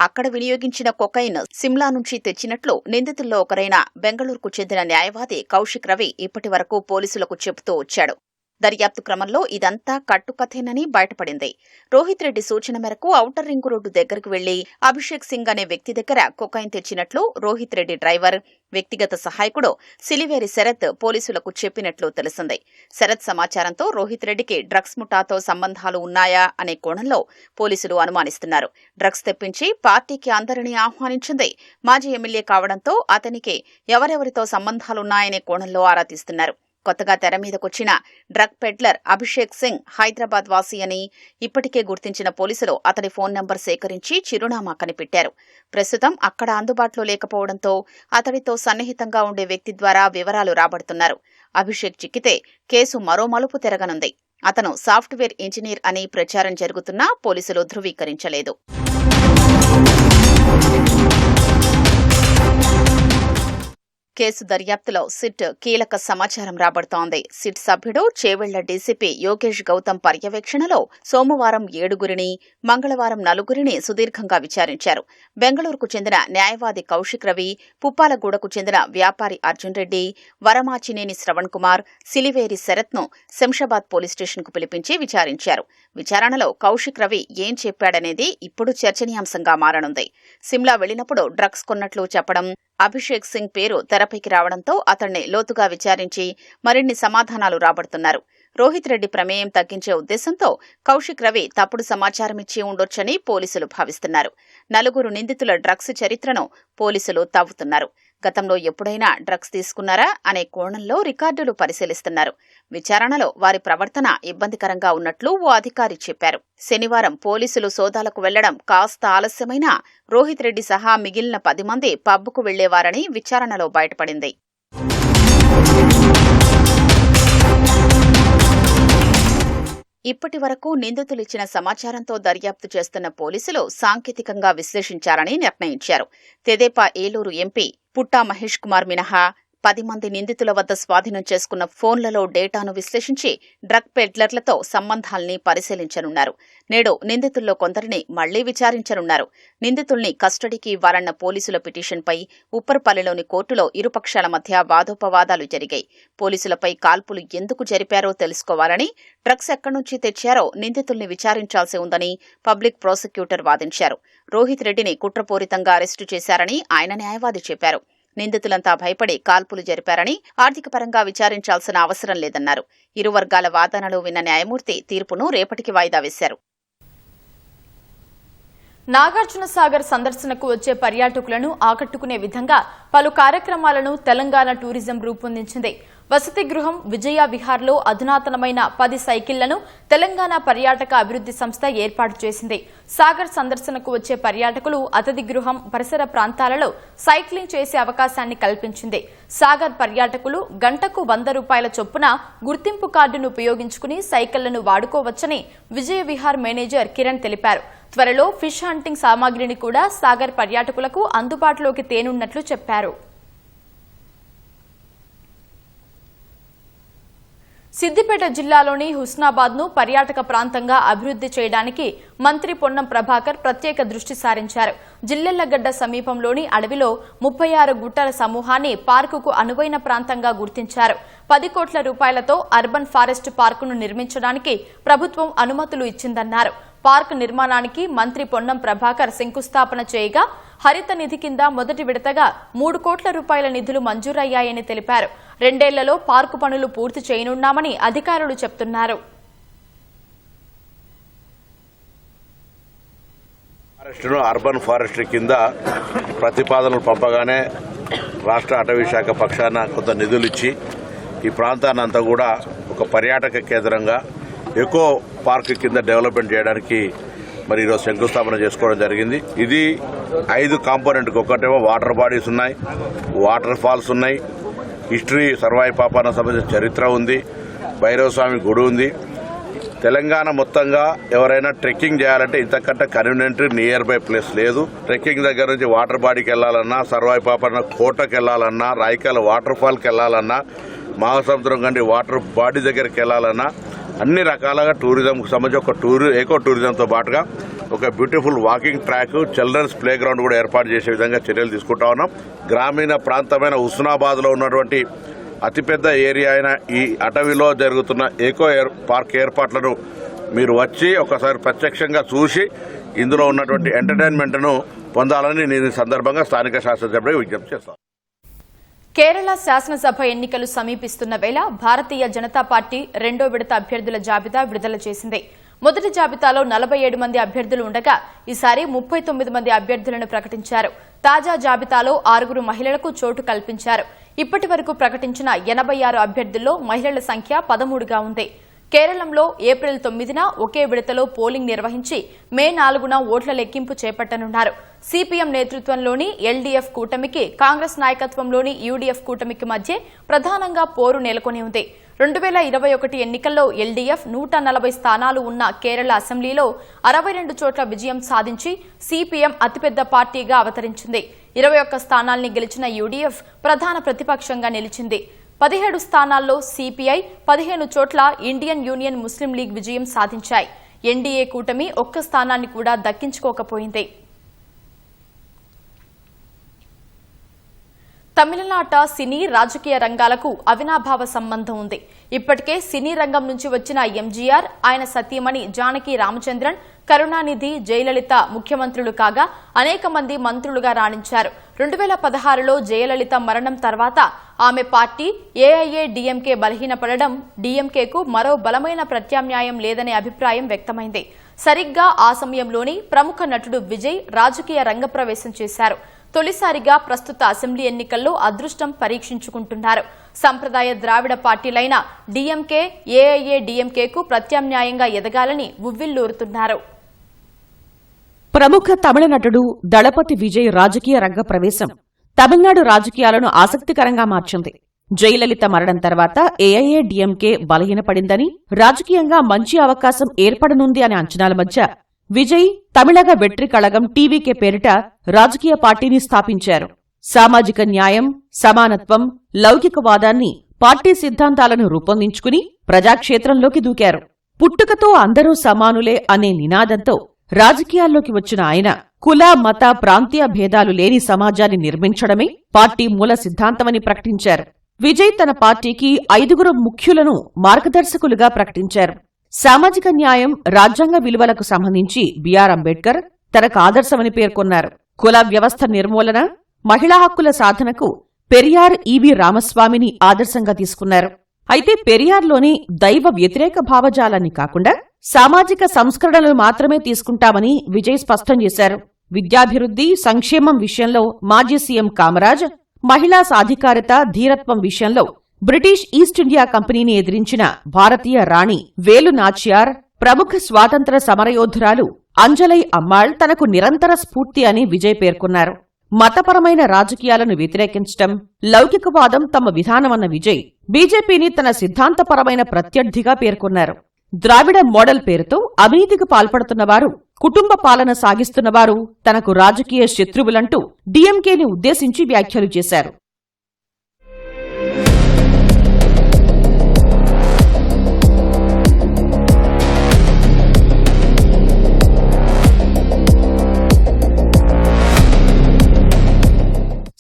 అక్కడ వినియోగించిన కొకైన్ సిమ్లా నుంచి తెచ్చినట్లు నిందితుల్లో ఒకరైన బెంగళూరుకు చెందిన న్యాయవాది కౌశిక్ రవి ఇప్పటి వరకు పోలీసులకు చెబుతూ వచ్చాడు. దర్యాప్తు క్రమంలో ఇదంతా కట్టుకథేనని బయటపడింది. రోహిత్ రెడ్డి సూచన మేరకు ఔటర్ రింగు రోడ్డు దగ్గరకు వెళ్లి అభిషేక్ సింగ్ అనే వ్యక్తి దగ్గర కొకైన్ తెచ్చినట్లు రోహిత్ రెడ్డి డ్రైవర్, వ్యక్తిగత సహాయకుడు సిలివేరి శరత్ పోలీసులకు చెప్పినట్లు తెలిసింది. శరత్ సమాచారంతో రోహిత్ రెడ్డికి డ్రగ్స్ ముఠాతో సంబంధాలు ఉన్నాయా అనే కోణంలో పోలీసులు అనుమానిస్తున్నారు. డ్రగ్స్ తెప్పించి పార్టీకి అందరినీ ఆహ్వానించింది మాజీ ఎమ్మెల్యే కావడంతో అతనికి ఎవరెవరితో సంబంధాలున్నాయనే కోణంలో ఆరా తీస్తున్నారు. కొత్తగా తెర మీదకొచ్చిన డ్రగ్ పెడ్లర్ అభిషేక్ సింగ్ హైదరాబాద్ వాసి అని ఇప్పటికే గుర్తించిన పోలీసులు అతని ఫోన్ నంబర్ సేకరించి చిరునామా కనిపెట్టారు. ప్రస్తుతం అక్కడ అందుబాటులో లేకపోవడంతో అతడితో సన్నిహితంగా ఉండే వ్యక్తి ద్వారా వివరాలు రాబడుతున్నారు. అభిషేక్ చిక్కితే కేసు మరో మలుపు తిరగనుంది. అతను సాఫ్ట్వేర్ ఇంజనీర్ అని ప్రచారం జరుగుతున్నా పోలీసులు ధృవీకరించలేదు. కేసు దర్యాప్తులో సిట్ కీలక సమాచారం రాబడుతోంది. సిట్ సభ్యుడు చేవెళ్ల డీసీపీ యోగేష్ గౌతమ్ పర్యవేక్షణలో సోమవారం 7 మంగళవారం 4 సుదీర్ఘంగా విచారించారు. బెంగళూరుకు చెందిన న్యాయవాది కౌశిక్ రవి, పుప్పాలగూడకు చెందిన వ్యాపారి అర్జున్ రెడ్డి, వరమాచినేని శ్రవణ్ కుమార్, సిలివేరి శరత్ను శంషాబాద్ పోలీస్ స్టేషన్కు పిలిపించి విచారించారు. విచారణలో కౌశిక్ రవి ఏం చెప్పాడనేది ఇప్పుడు చర్చనీయాంశంగా మారనుంది. సిమ్లా వెళ్లినప్పుడు డ్రగ్స్ కొన్నట్లు చెప్పడం, అభిషేక్ సింగ్ పేరు తెరపైకి రావడంతో అతన్ని లోతుగా విచారించి మరిన్ని సమాధానాలు రాబడుతున్నారు. రోహిత్ రెడ్డి ప్రమేయం తగ్గించే ఉద్దేశంతో కౌశిక్ రవి తప్పుడు సమాచారమిచ్చి ఉండొచ్చని పోలీసులు భావిస్తున్నారు. 4 నిందితుల డ్రగ్స్ చరిత్రను పోలీసులు తవ్వుతున్నారు. గతంలో ఎప్పుడైనా డ్రగ్స్ తీసుకున్నారా అనే కోణంలో రికార్డులు పరిశీలిస్తున్నారు. విచారణలో వారి ప్రవర్తన ఇబ్బందికరంగా ఉన్నట్లు ఓ అధికారి చెప్పారు. శనివారం పోలీసులు సోదాలకు వెళ్లడం కాస్త ఆలస్యమైనా రోహిత్ రెడ్డి సహా మిగిలిన 10 మంది పబ్కు వెళ్లేవారని విచారణలో బయటపడింది. ఇప్పటి వరకు నిందితులిచ్చిన సమాచారంతో దర్యాప్తు చేస్తున్న పోలీసులు సాంకేతికంగా విశ్లేషించారని నిర్ణయించారు. తెదేపా ఏలూరు ఎంపీ పుట్టా మహేష్ కుమార్ మినహా 10 మంది నిందితుల వద్ద స్వాధీనం చేసుకున్న ఫోన్లలో డేటాను విశ్లేషించి డ్రగ్ పెడ్లర్లతో సంబంధాల్ని పరిశీలించనున్నారు. నేడు నిందితుల్లో కొందరిని మళ్లీ విచారించనున్నారు. నిందితుల్ని కస్టడీకి ఇవ్వాలన్న పోలీసుల పిటిషన్పై ఉప్పర్పల్లిలోని కోర్టులో ఇరుపక్షాల మధ్య వాదోపవాదాలు జరిగాయి. పోలీసులపై కాల్పులు ఎందుకు జరిపారో తెలుసుకోవాలని, డ్రగ్స్ ఎక్కడి నుంచి తెచ్చారో నిందితుల్ని విచారించాల్సి ఉందని పబ్లిక్ ప్రాసిక్యూటర్ వాదించారు. రోహిత్ రెడ్డిని కుట్రపూరితంగా అరెస్టు చేశారని ఆయన న్యాయవాది చెప్పారు. నిందితులంతా భయపడి కాల్పులు జరిపారని, ఆర్థికపరంగా విచారించాల్సిన అవసరం లేదన్నారు. ఇరు వర్గాల వాదనలు విన్న న్యాయమూర్తి తీర్పును రేపటికి వాయిదా వేశారు. నాగార్జున సాగర్ సందర్శనకు వచ్చే పర్యాటకులను ఆకట్టుకునే విధంగా పలు కార్యక్రమాలను తెలంగాణ టూరిజం రూపొందించింది. వసతి గృహం విజయ విహార్లో అధునాతనమైన 10 సైకిళ్లను తెలంగాణ పర్యాటక అభివృద్ధి సంస్థ ఏర్పాటు చేసింది. సాగర్ సందర్శనకు వచ్చే పర్యాటకులు అతిథి గృహం పరిసర ప్రాంతాలలో సైక్లింగ్ చేసే అవకాశాన్ని కల్పించింది. సాగర్ పర్యాటకులు గంటకు 100 రూపాయల చొప్పున గుర్తింపు కార్డును ఉపయోగించుకుని సైకిళ్లను వాడుకోవచ్చని విజయ విహార్ మేనేజర్ కిరణ్ తెలిపారు. త్వరలో ఫిష్ హంటింగ్ సామాగ్రిని కూడా సాగర్ పర్యాటకులకు అందుబాటులోకి తేనున్నట్లు చెప్పారు. సిద్దిపేట జిల్లాలోని హుస్నాబాద్ను పర్యాటక ప్రాంతంగా అభివృద్ధి చేయడానికి మంత్రి పొన్నం ప్రభాకర్ ప్రత్యేక దృష్టి సారించారు. జిల్లెళ్లగడ్డ సమీపంలోని అడవిలో 36 గుట్టల సమూహాన్ని పార్కుకు అనువైన ప్రాంతంగా గుర్తించారు. 10 కోట్ల రూపాయలతో అర్బన్ ఫారెస్ట్ పార్కును నిర్మించడానికి ప్రభుత్వం అనుమతులు ఇచ్చిందన్నారు. పార్కు నిర్మాణానికి మంత్రి పొన్నం ప్రభాకర్ శంకుస్థాపన చేయగా హరిత నిధి కింద మొదటి విడతగా 3 కోట్ల రూపాయల నిధులు మంజూరయ్యాయని తెలిపారు. 2 ఏళ్లలో పార్కు పనులు పూర్తి చేయనున్నామని అధికారులు చెబుతున్నారు. అర్బన్ ఫారెస్ట్రీ కింద ప్రతిపాదనలు పంపగానే రాష్ట్ర అటవీ శాఖ పక్షాన కొంత నిధులు ఇచ్చి ఈ ప్రాంతాన్ని అంతా కూడా ఒక పర్యాటక కేంద్రంగా ఎకో పార్క్ కింద డెవలప్మెంట్ చేయడానికి మరి ఈరోజు శంకుస్థాపన చేసుకోవడం జరిగింది. ఇది 5 కాంపోనెంట్, ఒకటేమో వాటర్ బాడీస్ ఉన్నాయి, వాటర్ ఫాల్స్ ఉన్నాయి, హిస్టరీ సర్వాయి పాపాన సంబంధించిన చరిత్ర ఉంది, భైరవ స్వామి గుడి ఉంది. తెలంగాణ మొత్తంగా ఎవరైనా ట్రెక్కింగ్ చేయాలంటే ఇంతకంటే కన్వీనియంట్ నియర్ బై ప్లేస్ లేదు. ట్రెక్కింగ్ దగ్గర నుంచి వాటర్ బాడీకి వెళ్లాలన్నా, సర్వాయి పాపన్న కోటకి వెళ్లాలన్నా, రాయికాల వాటర్ ఫాల్కి వెళ్లాలన్నా, మహాసముద్రం కంటే వాటర్ బాడీ దగ్గరికి వెళ్లాలన్నా అన్ని రకాలుగా టూరిజంకు సంబంధించి ఒక ఎకో టూరిజంతో పాటుగా ఒక beautiful walking track, children's play ground కూడా ఏర్పాటు చేసే విధంగా చర్యలు తీసుకుంటా ఉన్నాం. గ్రామీణ ప్రాంతమైన హుస్నాబాద్ లో ఉన్నటువంటి అతిపెద్ద ఏరియా అయిన ఈ అటవీలో జరుగుతున్న ఎకో పార్క్ ఏర్పాట్లను మీరు వచ్చి ఒకసారి ప్రత్యక్షంగా చూసి ఇందులో ఉన్నటువంటి ఎంటర్టైన్మెంట్ ను పొందాలని నేను ఈ సందర్భంగా స్థానిక శాసనసభ్యుడికి విజ్ఞప్తి చేస్తాను. కేరళ శాసనసభ ఎన్నికలు సమీపిస్తున్న వేళ భారతీయ జనతా పార్టీ 2వ విడత అభ్యర్థుల జాబితా విడుదల చేసింది. మొదటి జాబితాలో 47 మంది అభ్యర్థులు ఉండగా ఈసారి 39 మంది అభ్యర్థులను ప్రకటించారు. తాజా జాబితాలో 6 మహిళలకు చోటు కల్పించారు. ఇప్పటి వరకు ప్రకటించిన 86 అభ్యర్థుల్లో మహిళల సంఖ్య 13గా ఉంది. కేరళంలో ఏప్రిల్ 9న ఒకే విడతలో పోలింగ్ నిర్వహించి మే 4న ఓట్ల లెక్కింపు చేపట్టనున్నారు. సిపిఎం నేతృత్వంలోని ఎల్డీఎఫ్ కూటమికి కాంగ్రెస్ నాయకత్వంలోని యూడీఎఫ్ కూటమికి మధ్య ప్రధానంగా పోరు నెలకొని ఉంది. 2021 ఎన్నికల్లో ఎల్డీఎఫ్ 140 స్థానాలు ఉన్న కేరళ అసెంబ్లీలో 62 చోట్ల విజయం సాధించి సిపిఎం అతిపెద్ద పార్టీగా అవతరించింది. 21 స్థానాల్ని గెలిచిన యూడీఎఫ్ ప్రధాన ప్రతిపక్షంగా నిలిచింది. 17 స్థానాల్లో సిపిఐ, 15 చోట్ల ఇండియన్ యూనియన్ ముస్లిం లీగ్ విజయం సాధించాయి. ఎన్డీఏ కూటమి ఒక్క స్థానాన్ని కూడా దక్కించుకోకపోయింది. తమిళనాట సినీ రాజకీయ రంగాలకు అవినాభావ సంబంధం ఉంది. ఇప్పటికే సినీ రంగం నుంచి వచ్చిన ఎంజీఆర్, ఆయన సతీమణి జానకి రామచంద్రన్, కరుణానిధి, జయలలిత ముఖ్యమంత్రులు కాగా అనేక మంది మంత్రులుగా రాణించారు. 2016లో జయలలిత మరణం తర్వాత ఆమె పార్టీ ఏఐఏడీఎంకే బలహీనపడడం డీఎంకేకు మరో బలమైన ప్రత్యామ్నాయం లేదనే అభిప్రాయం వ్యక్తమైంది. సరిగ్గా ఆ సమయంలోనే ప్రముఖ నటుడు విజయ్ రాజకీయ రంగప్రవేశం చేశారు. తొలిసారిగా ప్రస్తుత అసెంబ్లీ ఎన్నికల్లో అదృష్టం పరీక్షించుకుంటున్నారు. సంప్రదాయ ద్రావిడ పార్టీలైన డీఎంకే, ఏఐఏడీఎంకేకు ప్రత్యామ్నాయంగా ఎదగాలని ఉవ్విళ్లూరుతున్నారు. ప్రముఖ తమిళ నటుడు దళపతి విజయ్ రాజకీయ రంగ ప్రవేశం తమిళనాడు రాజకీయాలను ఆసక్తికరంగా మార్చింది. జయలలిత మరణం తర్వాత ఏఐఏడీఎంకే బలహీనపడిందని, రాజకీయంగా మంచి అవకాశం ఏర్పడనుంది అనే అంచనాల మధ్య విజయ్ తమిళగ వెట్రి కళగం టీవీకే పేరిట రాజకీయ పార్టీని స్థాపించారు. సామాజిక న్యాయం, సమానత్వం, లౌకికవాదాన్ని పార్టీ సిద్ధాంతాలను రూపొందించుకుని ప్రజాక్షేత్రంలోకి దూకారు. పుట్టుకతో అందరూ సమానులే అనే నినాదంతో రాజకీయాల్లోకి వచ్చిన ఆయన కుల, మత, ప్రాంతీయ భేదాలు లేని సమాజాన్ని నిర్మించడమే పార్టీ మూల సిద్ధాంతమని ప్రకటించారు. విజయ్ తన పార్టీకి 5 ముఖ్యులను మార్గదర్శకులుగా ప్రకటించారు. సామాజిక న్యాయం, రాజ్యాంగ విలువలకు సంబంధించి బిఆర్ అంబేడ్కర్ తనకు ఆదర్శమని పేర్కొన్నారు. కుల వ్యవస్థ నిర్మూలన, మహిళా హక్కుల సాధనకు పెరియార్ ఈవి రామస్వామిని ఆదర్శంగా తీసుకున్నారు. అయితే పెరియార్లోని దైవ వ్యతిరేక భావజాలాన్ని కాకుండా సామాజిక సంస్కరణలు మాత్రమే తీసుకుంటామని విజయ్ స్పష్టం చేశారు. విద్యాభివృద్ధి, సంక్షేమం విషయంలో మాజీ సీఎం కామరాజ్, మహిళా సాధికారత, ధీరత్వం విషయంలో బ్రిటిష్ ఈస్ట్ ఇండియా కంపెనీని ఎదిరించిన భారతీయ రాణి వేలు నాచియార్, ప్రముఖ స్వాతంత్ర సమరయోధురాలు అంజలై అమ్మాళ్ తనకు నిరంతర స్ఫూర్తి అని విజయ్ పేర్కొన్నారు. మతపరమైన రాజకీయాలను వ్యతిరేకించడం, లౌకికవాదం తమ విధానమన్న విజయ్ బీజేపీని తన సిద్ధాంతపరమైన ప్రత్యర్థిగా పేర్కొన్నారు. ద్రావిడ మోడల్ పేరుతో అవినీతికి పాల్పడుతున్నవారు, కుటుంబ పాలన సాగిస్తున్నవారు తనకు రాజకీయ శత్రువులంటూ డీఎంకేని ఉద్దేశించి వ్యాఖ్యలు చేశారు.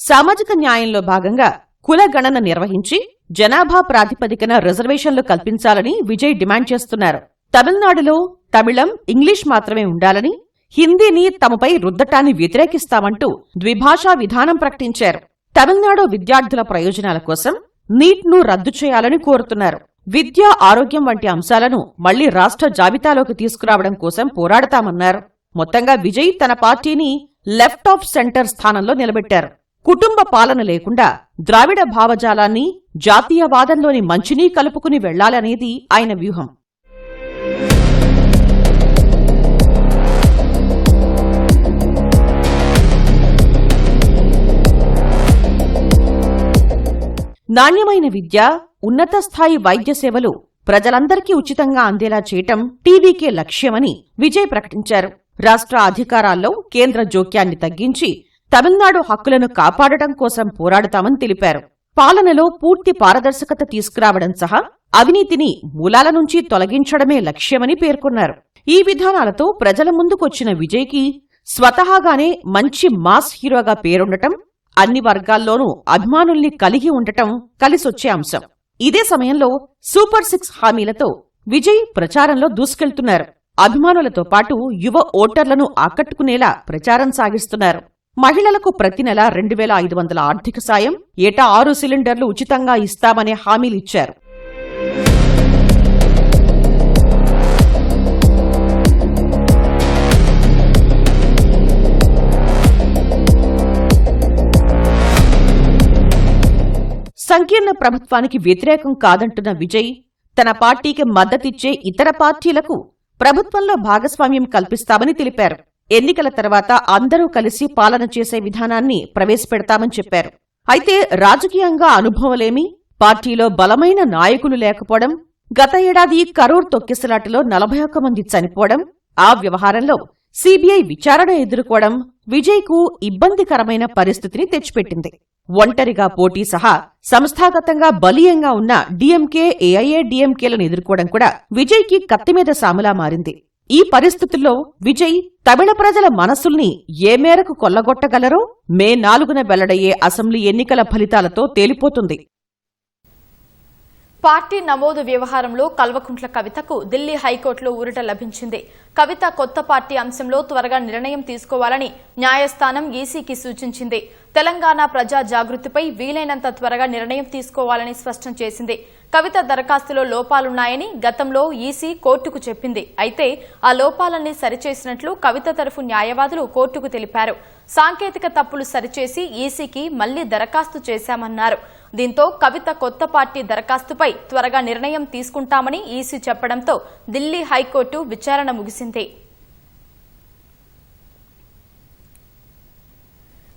సామాజిక న్యాయంలో భాగంగా కుల గణన నిర్వహించి జనాభా ప్రాతిపదికన రిజర్వేషన్లు కల్పించాలని విజయ్ డిమాండ్ చేస్తున్నారు. తమిళనాడులో తమిళం, ఇంగ్లీష్ మాత్రమే ఉండాలని, హిందీని తమపై రుద్దటాన్ని వ్యతిరేకిస్తామంటూ ద్విభాషా విధానం ప్రకటించారు. తమిళనాడు విద్యార్థుల ప్రయోజనాల కోసం నీట్ను రద్దు చేయాలని కోరుతున్నారు. విద్య, ఆరోగ్యం వంటి అంశాలను మళ్లీ రాష్ట్ర జాబితాలోకి తీసుకురావడం కోసం పోరాడతామన్నారు. మొత్తంగా విజయ్ తన పార్టీని లెఫ్ట్ ఆఫ్ సెంటర్ స్థానంలో నిలబెట్టారు. కుటుంబ పాలన లేకుండా ద్రావిడ భావజాలాన్ని, జాతీయవాదంలోని మంచినీ కలుపుకుని వెళ్లాలనేది ఆయన వ్యూహం. నాణ్యమైన విద్య, ఉన్నత స్థాయి వైద్య సేవలు ప్రజలందరికీ ఉచితంగా అందేలా చేయటం టీవీకే లక్ష్యమని విజయ్ ప్రకటించారు. రాష్ట్ర అధికారాల్లో కేంద్ర జోక్యాన్ని తగ్గించి తమిళనాడు హక్కులను కాపాడటం కోసం పోరాడతామని తెలిపారు. పాలనలో పూర్తి పారదర్శకత తీసుకురావడం సహా అవినీతిని మూలాల నుంచి తొలగించడమే లక్ష్యమని పేర్కొన్నారు. ఈ విధానాలతో ప్రజల ముందుకొచ్చిన విజయ్కి స్వతహాగానే మంచి మాస్ హీరోగా పేరుండటం, అన్ని వర్గాల్లోనూ అభిమానుల్ని కలిగి ఉండటం కలిసొచ్చే అంశం. ఇదే సమయంలో సూపర్ 6 హామీలతో విజయ్ ప్రచారంలో దూసుకెళ్తున్నారు. అభిమానులతో పాటు యువ ఓటర్లను ఆకట్టుకునేలా ప్రచారం సాగిస్తున్నారు. మహిళలకు ప్రతి నెల 2500 ఆర్థిక సాయం, ఏటా 6 సిలిండర్లు ఉచితంగా ఇస్తామనే హామీలిచ్చారు. సంకీర్ణ ప్రభుత్వానికి వ్యతిరేకం కాదంటున్న విజయ్ తన పార్టీకి మద్దతిచ్చే ఇతర పార్టీలకు ప్రభుత్వంలో భాగస్వామ్యం కల్పిస్తామని తెలిపారు. ఎన్నికల తర్వాత అందరూ కలిసి పాలన చేసే విధానాన్ని ప్రవేశపెడతామని చెప్పారు. అయితే రాజకీయంగా అనుభవలేమి, పార్టీలో బలమైన నాయకులు లేకపోవడం, గత ఏడాది కరూర్ తొక్కిసలాటలో 41 మంది చనిపోవడం, ఆ వ్యవహారంలో సీబీఐ విచారణ ఎదుర్కోవడం విజయ్కు ఇబ్బందికరమైన పరిస్థితిని తెచ్చిపెట్టింది. ఒంటరిగా పోటీ సహా సంస్థాగతంగా బలీయంగా ఉన్న డీఎంకే, ఏఐఏడీఎంకేలను ఎదుర్కోవడం కూడా విజయ్కి కత్తిమీద సాములా మారింది. ఈ పరిస్థితుల్లో విజయ్ తమిళ ప్రజల మనసుల్ని ఏ మేరకు కొల్లగొట్టగలరో మే 4న వెల్లడయ్యే అసెంబ్లీ ఎన్నికల ఫలితాలతో తేలిపోతుంది. పార్టీ నమోదు వ్యవహారంలో కల్వకుంట్ల కవితకు ఢిల్లీ హైకోర్టులో ఊరట లభించింది. కవిత కొత్త పార్టీ అంశంలో త్వరగా నిర్ణయం తీసుకోవాలని న్యాయస్థానం ఈసీకి సూచించింది. తెలంగాణ ప్రజా జాగృతిపై వీలైనంత త్వరగా నిర్ణయం తీసుకోవాలని స్పష్టం చేసింది. కవిత దరఖాస్తులో లోపాలున్నాయని గతంలో ఈసీ కోర్టుకు చెప్పింది. అయితే ఆ లోపాలన్నీ సరిచేసినట్లు కవిత తరఫు న్యాయవాదులు కోర్టుకు తెలిపారు. సాంకేతిక తప్పులు సరిచేసి ఈసీకి మళ్లీ దరఖాస్తు చేశామన్నారు. దీంతో కవిత కొత్త పార్టీ దరఖాస్తుపై త్వరగా నిర్ణయం తీసుకుంటామని ఈసీ చెప్పడంతో ఢిల్లీ హైకోర్టు విచారణ ముగిసింది.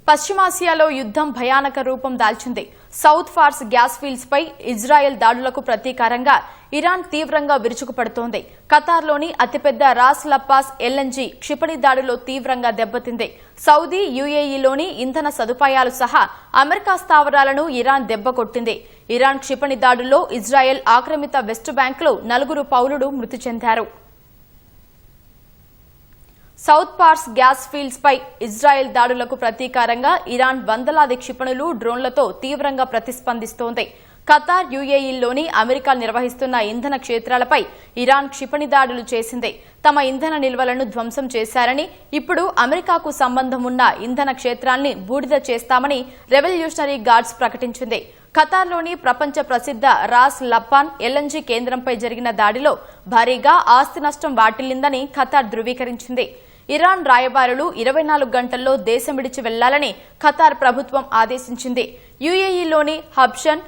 పశ్చిమాసియాలో యుద్దం భయానక రూపం దాల్చింది. సౌత్ ఫార్స్ గ్యాస్ ఫీల్డ్స్ పై ఇజ్రాయెల్ దాడులకు ప్రతీకారంగా ఇరాన్ తీవ్రంగా విరుచుకుపడుతోంది. ఖతార్లోని అతిపెద్ద రాస్ లప్పాస్ ఎల్ఎన్జీ క్షిపణి దాడిలో తీవ్రంగా దెబ్బతింది. సౌదీ, యుఏఈలోని ఇంధన సదుపాయాలు సహా అమెరికా స్థావరాలను ఇరాన్ దెబ్బకొట్టింది. ఇరాన్ క్షిపణి దాడుల్లో ఇజ్రాయెల్ ఆక్రమిత వెస్ట్ బ్యాంక్లో 4 పౌరులు మృతి చెందారు. సౌత్ పార్స్ గ్యాస్ ఫీల్డ్స్ పై ఇజ్రాయెల్ దాడులకు ప్రతీకారంగా ఇరాన్ వందలాది క్షిపణులు, డ్రోన్లతో తీవ్రంగా ప్రతిస్పందిస్తోంది. ఖతార్, యుఏఈలోని అమెరికా నిర్వహిస్తున్న ఇంధన క్షేత్రాలపై ఇరాన్ క్షిపణి దాడులు చేసింది. తమ ఇంధన నిల్వలను ధ్వంసం చేశారని, ఇప్పుడు అమెరికాకు సంబంధం ఉన్న ఇంధన క్షేత్రాల్ని బూడిద చేస్తామని రెవల్యూషనరీ గార్డ్స్ ప్రకటించింది. ఖతార్లోని ప్రపంచ ప్రసిద్ధ రాస్ లప్పాన్ ఎల్ఎన్జీ కేంద్రంపై జరిగిన దాడిలో భారీగా ఆస్తి నష్టం వాటిల్లిందని ఖతార్ ధృవీకరించింది. ఇరాన్ రాయబారులు 24 గంటల్లో దేశం విడిచి వెళ్లాలని ఖతార్ ప్రభుత్వం ఆదేశించింది. యుఏఈలోని హబ్షన్,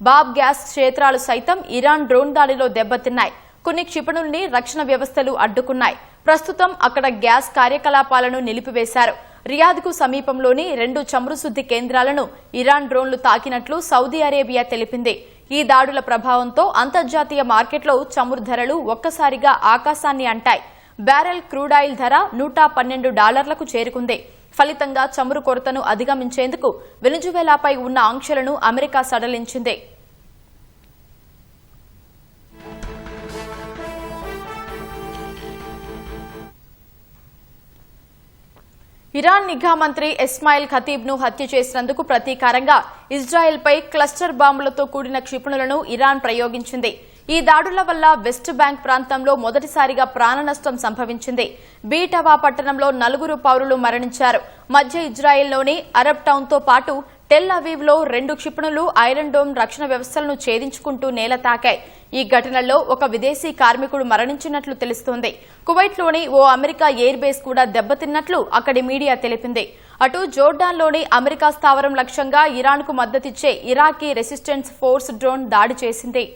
బాబ్ గ్యాస్ క్షేత్రాలు సైతం ఇరాన్ డ్రోన్ దాడిలో దెబ్బతిన్నాయి. కొన్ని క్షిపణుల్ని రక్షణ వ్యవస్థలు అడ్డుకున్నాయి. ప్రస్తుతం అక్కడ గ్యాస్ కార్యకలాపాలను నిలిపివేశారు. రియాద్కు సమీపంలోని 2 చమురు శుద్ధి కేంద్రాలను ఇరాన్ డ్రోన్లు తాకినట్లు సౌదీ అరేబియా తెలిపింది. ఈ దాడుల ప్రభావంతో అంతర్జాతీయ మార్కెట్లో చమురు ధరలు ఒక్కసారిగా ఆకాశాన్ని అంటాయి. బ్యారెల్ క్రూడాయిల్ ధర $112కు చేరుకుంది. ఫలితంగా చమురు కొరతను అధిగమించేందుకు వెనిజువెలాపై ఉన్న ఆంక్షలను అమెరికా సడలించింది. ఇరాన్ నిఘా మంత్రి ఇస్మాయిల్ ఖతీబ్ను హత్య చేసినందుకు ప్రతీకారంగా ఇజ్రాయెల్పై క్లస్టర్ బాంబులతో కూడిన క్షిపణులను ఇరాన్ ప్రయోగించింది. ఈ దాడుల వల్ల వెస్ట్ బ్యాంక్ ప్రాంతంలో మొదటిసారిగా ప్రాణ నష్టం సంభవించింది. బీటవా పట్టణంలో 4 పౌరులు మరణించారు. మధ్య ఇజ్రాయెల్లోని అరబ్ టౌన్తో పాటు టెల్ అవీవ్లో 2 క్షిపణులు ఐరన్ డోమ్ రక్షణ వ్యవస్థలను ఛేదించుకుంటూ నేల తాకాయి. ఈ ఘటనలో ఒక విదేశీ కార్మికుడు మరణించినట్లు తెలుస్తోంది. కువైట్లోని ఓ అమెరికా ఎయిర్ బేస్ కూడా దెబ్బతిన్నట్లు అక్కడి మీడియా తెలిపింది. అటు జోర్డాన్లోని అమెరికా స్థావరం లక్ష్యంగా ఇరాన్కు మద్దతిచ్చే ఇరాకీ రెసిస్టెన్స్ ఫోర్స్ డ్రోన్ దాడి చేసింది.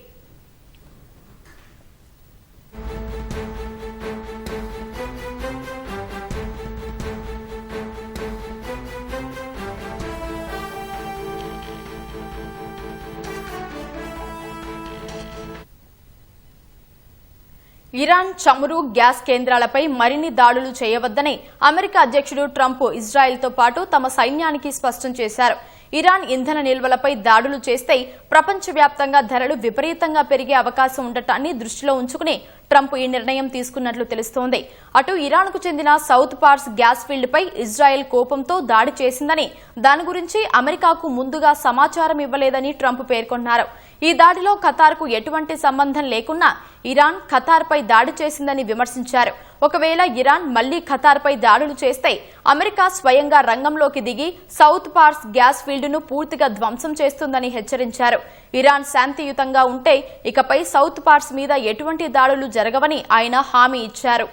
ఇరాన్ చమురు గ్యాస్ కేంద్రాలపై మరిన్ని దాడులు చేయవద్దని అమెరికా అధ్యక్షుడు ట్రంప్ ఇజ్రాయెల్తో పాటు తమ సైన్యానికి స్పష్టం చేశారు. ఇరాన్ ఇంధన నిల్వలపై దాడులు చేస్తే ప్రపంచవ్యాప్తంగా ధరలు విపరీతంగా పెరిగే అవకాశం ఉండటాన్ని దృష్టిలో ఉంచుకుని ట్రంప్ ఈ నిర్ణయం తీసుకున్నట్లు తెలుస్తోంది. అటు ఇరాన్కు చెందిన సౌత్ పార్స్ గ్యాస్ ఫీల్డ్పై ఇజ్రాయెల్ కోపంతో దాడి చేసిందని, దాని గురించి అమెరికాకు ముందుగా సమాచారం ఇవ్వలేదని ట్రంప్ పేర్కొన్నారు. ఈ దాడిలో ఖతార్కు ఎటువంటి సంబంధం లేకున్నా ఇరాన్ ఖతార్పై దాడి చేసిందని విమర్శించారు. ఒకవేళ ఇరాన్ మళ్లీ ఖతార్పై దాడులు చేస్తే అమెరికా స్వయంగా రంగంలోకి దిగి సౌత్ పార్స్ గ్యాస్ ఫీల్డ్ను పూర్తిగా ధ్వంసం చేస్తుందని హెచ్చరించారు. ఇరాన్ శాంతియుతంగా ఉంటే ఇకపై సౌత్ పార్స్ మీద ఎటువంటి దాడులు జరగవని ఆయన హామీ ఇచ్చారు.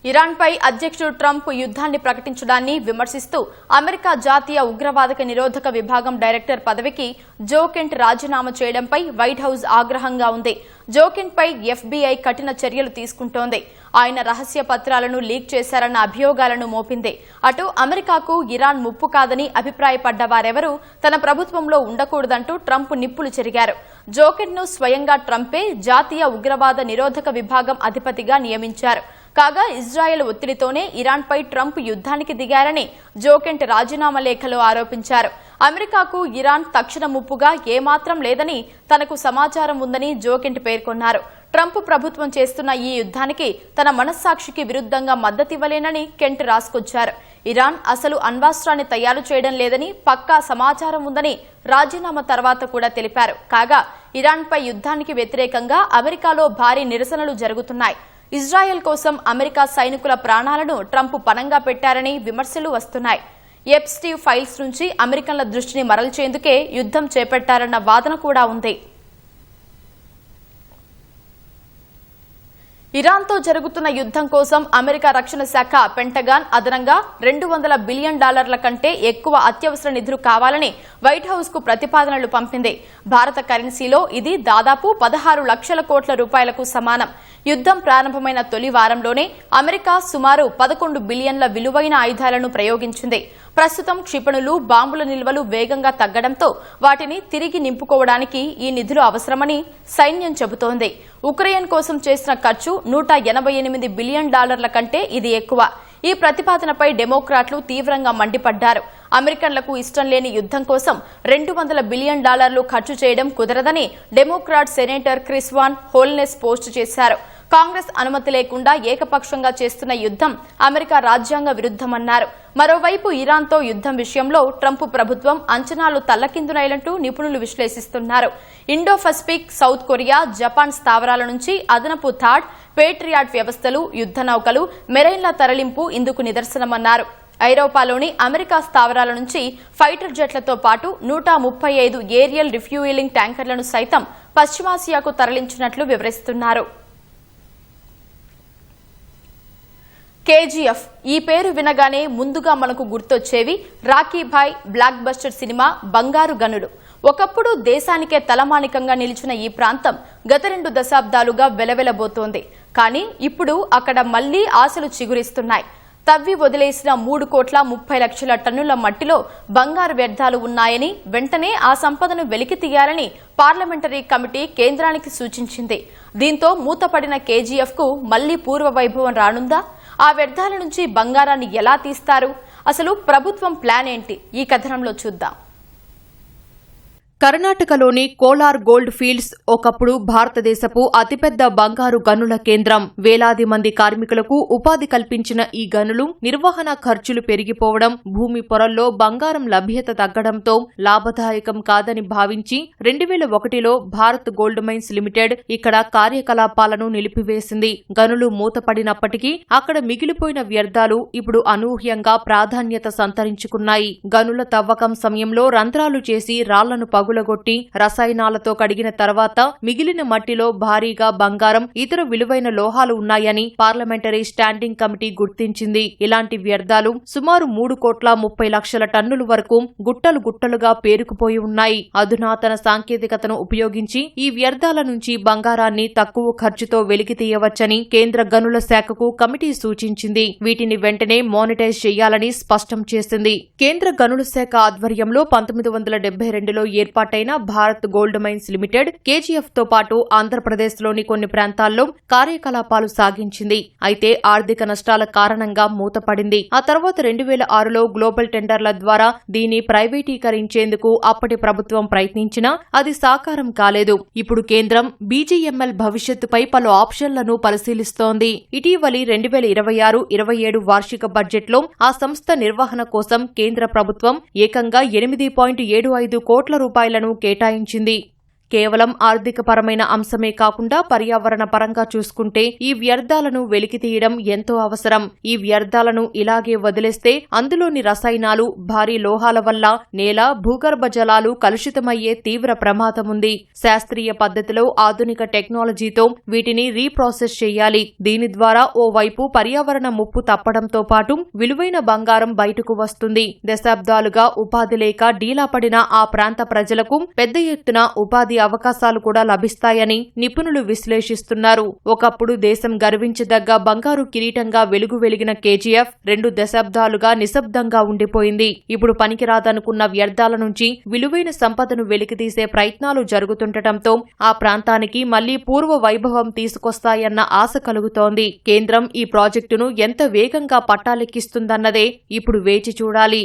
ఇరాన్పై అధ్యక్షుడు ట్రంప్ యుద్ధాన్ని ప్రకటించడాన్ని విమర్శిస్తూ అమెరికా జాతీయ ఉగ్రవాదక నిరోధక విభాగం డైరెక్టర్ పదవికి జో కెంట్ రాజీనామా చేయడంపై వైట్ హౌస్ ఆగ్రహంగా ఉంది. జో కెంట్పై FBI కఠిన చర్యలు తీసుకుంటోంది. ఆయన రహస్య పత్రాలను లీక్ చేశారన్న అభియోగాలను మోపింది. అటు అమెరికాకు ఇరాన్ ముప్పు కాదని అభిప్రాయపడ్డ వారెవరూ తన ప్రభుత్వంలో ఉండకూడదంటూ ట్రంప్ నిప్పులు చెరిగారు. జో కెంట్ను స్వయంగా ట్రంపే జాతీయ ఉగ్రవాద నిరోధక విభాగం అధిపతిగా నియమించారు. కాగా ఇజ్రాయెల్ ఒత్తిడితోనే ఇరాన్పై ట్రంప్ యుద్ధానికి దిగారని జో కెంట్ రాజీనామా లేఖలో ఆరోపించారు. అమెరికాకు ఇరాన్ తక్షణ ముప్పుగా ఏమాత్రం లేదని తనకు సమాచారం ఉందని జో కెంట్ పేర్కొన్నారు. ట్రంప్ ప్రభుత్వం చేస్తున్న ఈ యుద్ధానికి తన మనస్సాక్షికి విరుద్ధంగా మద్దతివ్వలేనని కెంట్ రాసుకొచ్చారు. ఇరాన్ అసలు అణ్వాస్త్రాన్ని తయారు చేయడం లేదని పక్కా సమాచారం ఉందని రాజీనామా తర్వాత కూడా తెలిపారు. కాగా ఇరాన్పై యుద్ధానికి వ్యతిరేకంగా అమెరికాలో భారీ నిరసనలు జరుగుతున్నాయి. ఇజ్రాయెల్ కోసం అమెరికా సైనికుల ప్రాణాలను ట్రంప్ పణంగా పెట్టారని విమర్శలు వస్తున్నాయి. ఎప్స్టీవ్ ఫైల్స్ నుంచి అమెరికన్ల దృష్టిని మరల్చేందుకే యుద్ధం చేపట్టారన్న వాదన కూడా ఉంది. ఇరాన్తో జరుగుతున్న యుద్ధం కోసం అమెరికా రక్షణ శాఖ పెంటగాన్ అదనంగా $200 బిలియన్ కంటే ఎక్కువ అత్యవసర నిధులు కావాలని వైట్ హౌస్ కు ప్రతిపాదనలు పంపింది. భారత కరెన్సీలో ఇది దాదాపు 16 లక్షల కోట్ల రూపాయలకు సమానం. యుద్ధం ప్రారంభమైన తొలి వారంలోనే అమెరికా సుమారు 11 బిలియన్ల విలువైన ఆయుధాలను ప్రయోగించింది. ప్రస్తుతం క్షిపణులు, బాంబుల నిల్వలు వేగంగా తగ్గడంతో వాటిని తిరిగి నింపుకోవడానికి ఈ నిధులు అవసరమని సైన్యం చెబుతోంది. ఉక్రెయిన్ కోసం చేసిన ఖర్చు $188 బిలియన్ కంటే ఇది ఎక్కువ. ఈ ప్రతిపాదనపై డెమోక్రాట్లు తీవ్రంగా మండిపడ్డారు. అమెరికన్లకు ఇష్టం లేని యుద్ధం కోసం $200 బిలియన్ ఖర్చు చేయడం కుదరదని democrat senator Chris Van Hollen post చేశారు. కాంగ్రెస్ అనుమతి లేకుండా ఏకపక్షంగా చేస్తున్న యుద్ధం అమెరికా రాజ్యాంగ విరుద్ధమన్నారు. మరోవైపు ఇరాన్తో యుద్ధం విషయంలో ట్రంప్ ప్రభుత్వం అంచనాలు తల్లకిందులైనట్టు నిపుణులు విశ్లేషిస్తున్నారు. Indo Pacific, South Korea, Japan స్థావరాల నుంచి అదనపు థాడ్, పేట్రియాట్ వ్యవస్థలు, యుద్ధ నౌకలు, మెరైన్ల తరలింపు ఇందుకు నిదర్శనమన్నారు. ఐరోపాలోని అమెరికా స్థావరాల నుంచి ఫైటర్ జెట్లతో పాటు 135 ఏరియల్ రిఫ్యూయలింగ్ ట్యాంకర్లను సైతం పశ్చిమాసియాకు తరలించినట్లు వివరిస్తున్నారు. కేజీఎఫ్ ఈ పేరు వినగానే ముందుగా మనకు గుర్తొచ్చేవి రాఖీభాయ్, బ్లాక్ బస్టర్ సినిమా, బంగారు గనులు. ఒకప్పుడు దేశానికే తలమానికంగా నిలిచిన ఈ ప్రాంతం గత 2 దశాబ్దాలుగా వెలవెలబోతోంది. కానీ ఇప్పుడు అక్కడ మళ్లీ ఆశలు చిగురిస్తున్నాయి. తవ్వి వదిలేసిన 3,30,00,000 టన్నుల మట్టిలో బంగారు వ్యర్థాలు ఉన్నాయని, వెంటనే ఆ సంపదను వెలికి తీయాలని పార్లమెంటరీ కమిటీ కేంద్రానికి సూచించింది. దీంతో మూతపడిన కేజీఎఫ్ కు మళ్లీ పూర్వ వైభవం రానుందా? ఆ వ్యర్థాల నుంచి బంగారాన్ని ఎలా తీస్తారు? అసలు ప్రభుత్వం ప్లాన్ ఏంటి? ఈ కథనంలో చూద్దాం. కర్ణాటకలోని కోలార్ గోల్డ్ ఫీల్డ్స్ ఒకప్పుడు భారతదేశపు అతిపెద్ద బంగారు గనుల కేంద్రం. వేలాది మంది కార్మికులకు ఉపాధి కల్పించిన ఈ గనులు నిర్వహణ ఖర్చులు పెరిగిపోవడం, భూమి పొరల్లో బంగారం లభ్యత తగ్గడంతో లాభదాయకం కాదని భావించి 2001లో భారత్ గోల్డ్ మైన్స్ లిమిటెడ్ ఇక్కడ కార్యకలాపాలను నిలిపివేసింది. గనులు మూతపడినప్పటికీ అక్కడ మిగిలిపోయిన వ్యర్థాలు ఇప్పుడు అనూహ్యంగా ప్రాధాన్యత సంతరించుకున్నాయి. గనుల తవ్వకం సమయంలో రంధ్రాలు చేసి రాళ్లను పగులగొట్టి రసాయనాలతో కడిగిన తర్వాత మిగిలిన మట్టిలో భారీగా బంగారం, ఇతర విలువైన లోహాలు ఉన్నాయని పార్లమెంటరీ స్టాండింగ్ కమిటీ గుర్తించింది. ఇలాంటి వ్యర్థాలు సుమారు 3,30,00,000 టన్నుల వరకు గుట్టలు గుట్టలుగా పేరుకుపోయి ఉన్నాయి. అధునాతన సాంకేతికతను ఉపయోగించి ఈ వ్యర్థాల నుంచి బంగారాన్ని తక్కువ ఖర్చుతో వెలికి తీయవచ్చని కేంద్ర గనుల శాఖకు కమిటీ సూచించింది. వీటిని వెంటనే మానిటైజ్ చేయాలని స్పష్టం చేసింది. కేంద్ర గనుల శాఖ ఆధ్వర్యంలో 1972లో ఏర్పాటైన Bharat gold mines limited KGF తో పాటు ఆంధ్రప్రదేశ్లోని కొన్ని ప్రాంతాల్లో కార్యకలాపాలు సాగించింది. అయితే ఆర్థిక నష్టాల కారణంగా మూతపడింది. ఆ తర్వాత 2006లో గ్లోబల్ టెండర్ల ద్వారా దీన్ని ప్రైవేటీకరించేందుకు అప్పటి ప్రభుత్వం ప్రయత్నించినా అది సాకారం కాలేదు. ఇప్పుడు కేంద్రం బీజీఎంఎల్ భవిష్యత్తుపై పలు ఆప్షన్లను పరిశీలిస్తోంది. ఇటీవలి 2026-27 వార్షిక బడ్జెట్లో ఆ సంస్థ నిర్వహణ కోసం కేంద్ర ప్రభుత్వం ఏకంగా 8.75 కోట్ల రూపాయలను కేటాయించింది. కేవలం ఆర్థికపరమైన అంశమే కాకుండా పర్యావరణ పరంగా చూసుకుంటే ఈ వ్యర్థాలను వెలికితీయడం ఎంతో అవసరం. ఈ వ్యర్థాలను ఇలాగే వదిలేస్తే అందులోని రసాయనాలు, భారీ లోహాల వల్ల నేల, భూగర్భ జలాలు కలుషితమయ్యే తీవ్ర ప్రమాదముంది. శాస్త్రీయ పద్ధతిలో ఆధునిక టెక్నాలజీతో వీటిని రీప్రాసెస్ చేయాలి. దీని ద్వారా ఓవైపు పర్యావరణ ముప్పు తప్పడంతో పాటు విలువైన బంగారం బయటకు వస్తుంది. దశాబ్దాలుగా ఉపాధి లేక డీలా పడిన ఆ ప్రాంత ప్రజలకు పెద్ద ఎత్తున ఉపాధి అవకాశాలు కూడా లభిస్తాయని నిపుణులు విశ్లేషిస్తున్నారు. ఒకప్పుడు దేశం గర్వించదగ్గ బంగారు కిరీటంగా వెలిగిన కేజీఎఫ్ 2 దశాబ్దాలుగా నిశ్శబ్దంగా ఉండిపోయింది. ఇప్పుడు పనికిరాదనుకున్న వ్యర్థాల నుంచి విలువైన సంపదను వెలికితీసే ప్రయత్నాలు జరుగుతుండటంతో ఆ ప్రాంతానికి మళ్లీ పూర్వ వైభవం తీసుకొస్తాయన్న ఆశ కలుగుతోంది. కేంద్రం ఈ ప్రాజెక్టును ఎంత వేగంగా పట్టాలెక్కిస్తుందన్నదే ఇప్పుడు వేచి చూడాలి.